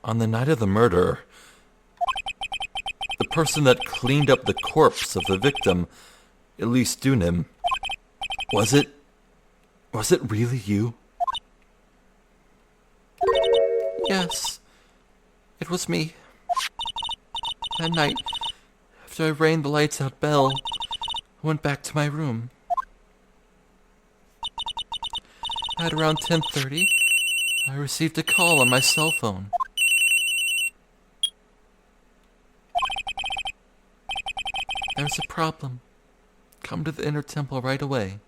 On the night of the murder, the person that cleaned up the corpse of the victim, Elise Dunim, was it really you? Yes. It was me. That night, after I rang the lights out bell, I went back to my room. At around 10:30, I received a call on my cell phone. There's a problem. Come to the inner temple right away.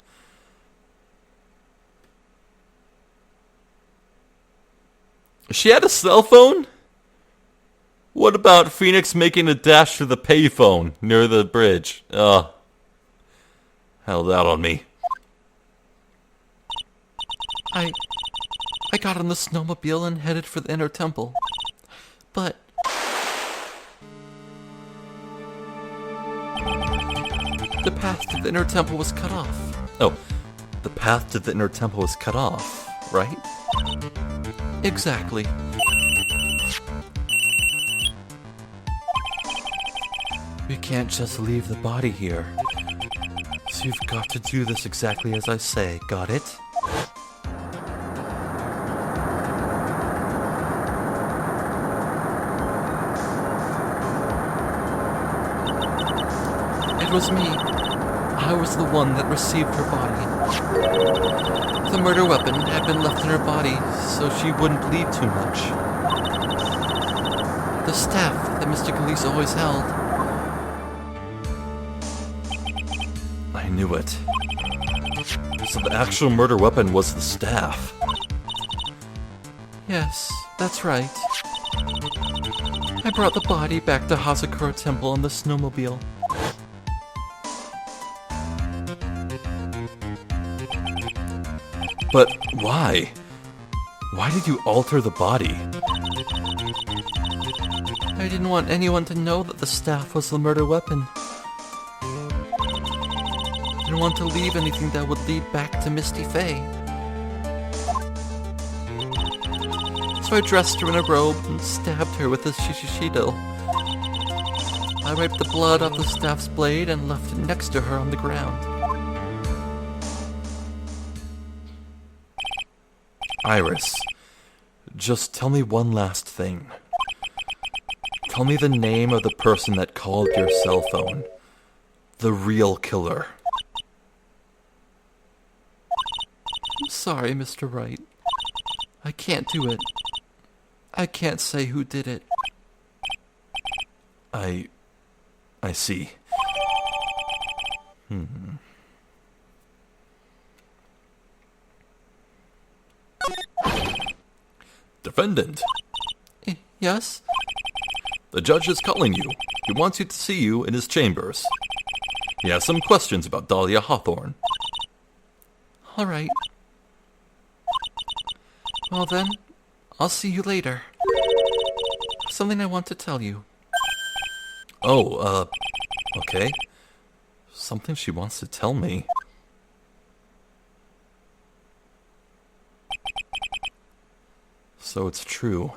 She had a cell phone? What about Phoenix making a dash to the payphone near the bridge? Held out on me. I got on the snowmobile and headed for the inner temple. But the path to the inner temple was cut off. Oh, the path to the inner temple was cut off, right? Exactly. We can't just leave the body here. So you've got to do this exactly as I say, got it? It was me. I was the one that received her body. The murder weapon had been left in her body so she wouldn't bleed too much. The staff that Mr. Galeese always held. I knew it. So the actual murder weapon was the staff. Yes, that's right. I brought the body back to Hazakura Temple on the snowmobile. But why? Why did you alter the body? I didn't want anyone to know that the staff was the murder weapon. I didn't want to leave anything that would lead back to Misty Faye. So I dressed her in a robe and stabbed her with a shishishido. I wiped the blood off the staff's blade and left it next to her on the ground. Iris, just tell me one last thing. Tell me the name of the person that called your cell phone. The real killer. I'm sorry, Mr. Wright. I can't do it. I can't say who did it. I see. Defendant, Yes? the judge is calling you. He wants you to see you in his chambers. He has some questions about Dahlia Hawthorne. All right. Well then, I'll see you later. Something I want to tell you. Oh, okay. Something she wants to tell me. So it's true.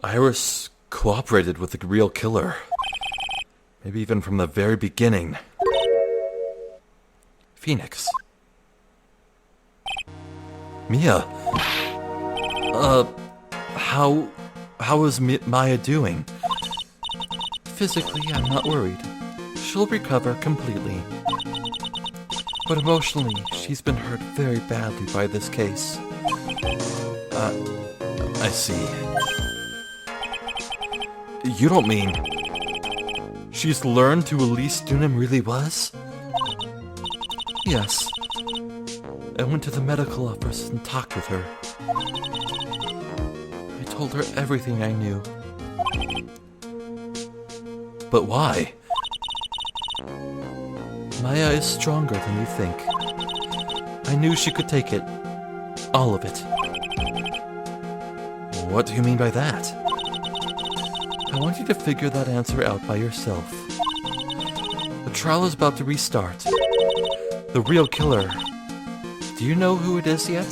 Iris cooperated with the real killer. Maybe even from the very beginning. Phoenix. Mia. How is Maya doing? Physically, I'm not worried. She'll recover completely. But emotionally, she's been hurt very badly by this case. I see. You don't mean... She's learned who Elise Dunham really was? Yes. I went to the medical office and talked with her. I told her everything I knew. But why? Maya is stronger than you think. I knew she could take it. All of it. What do you mean by that? I want you to figure that answer out by yourself. The trial is about to restart. The real killer. Do you know who it is yet?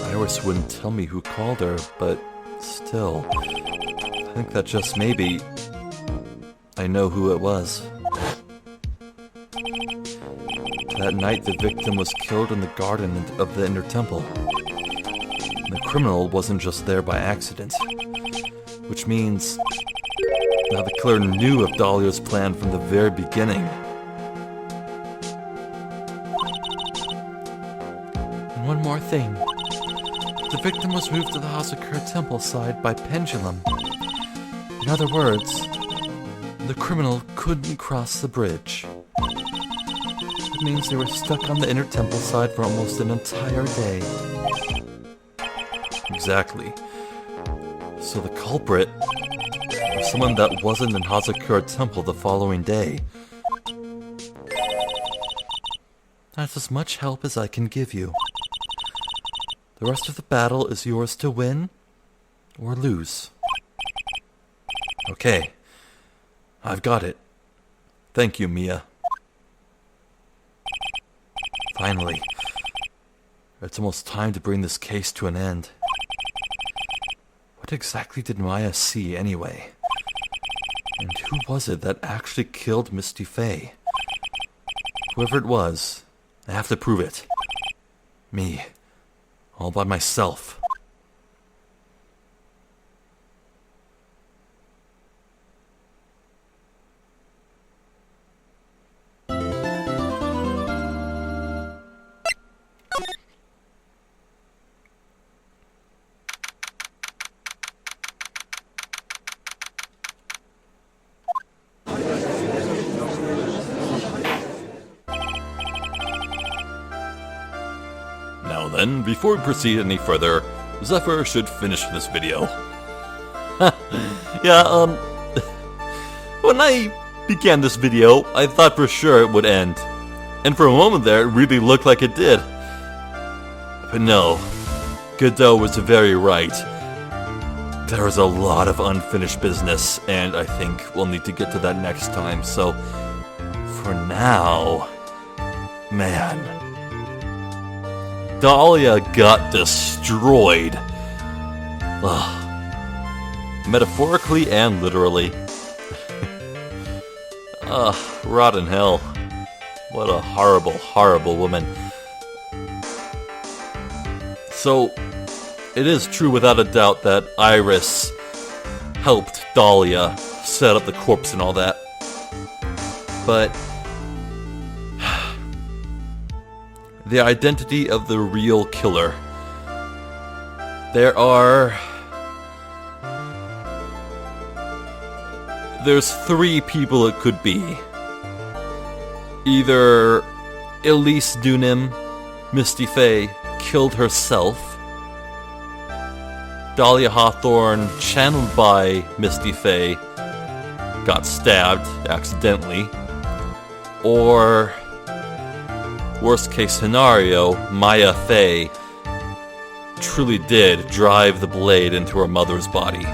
Iris wouldn't tell me who called her, but still, I think that just maybe I know who it was. That night the victim was killed in the garden of the Inner Temple. The criminal wasn't just there by accident, which means now the killer knew of Dahlia's plan from the very beginning. And one more thing. The victim was moved to the Hazakura temple side by pendulum. In other words, the criminal couldn't cross the bridge. It means they were stuck on the Inner Temple side for almost an entire day. Exactly. So the culprit was someone that wasn't in Hazakura Temple the following day. That's as much help as I can give you. The rest of the battle is yours to win or lose. Okay. I've got it. Thank you, Mia. Finally. It's almost time to bring this case to an end. What exactly did Maya see anyway? And who was it that actually killed Misty Faye? Whoever it was, I have to prove it. Me. All by myself. Now then, before we proceed any further, Zephyr should finish this video. Yeah, when I began this video, I thought for sure it would end. And for a moment there, it really looked like it did. But no, Godot was very right. There was a lot of unfinished business, and I think we'll need to get to that next time, so for now, man, Dahlia got destroyed. Ugh. Metaphorically and literally. Ugh, rot in hell. What a horrible, horrible woman. So, it is true without a doubt that Iris helped Dahlia set up the corpse and all that. But the identity of the real killer. There's three people it could be. Either Elise Dunim, Misty Faye, killed herself. Dahlia Hawthorne, channeled by Misty Faye, got stabbed accidentally. Or, worst case scenario, Maya Faye truly did drive the blade into her mother's body.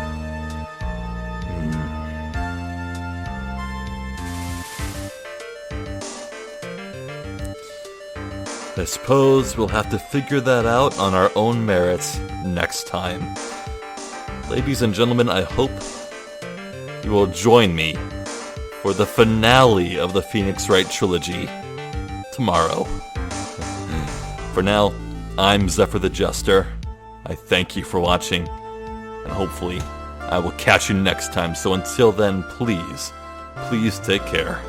I suppose we'll have to figure that out on our own merits next time. Ladies and gentlemen, I hope you will join me for the finale of the Phoenix Wright Trilogy tomorrow. For now, I'm Zephyr the Jester. I thank you for watching, and hopefully I will catch you next time. So until then, please take care.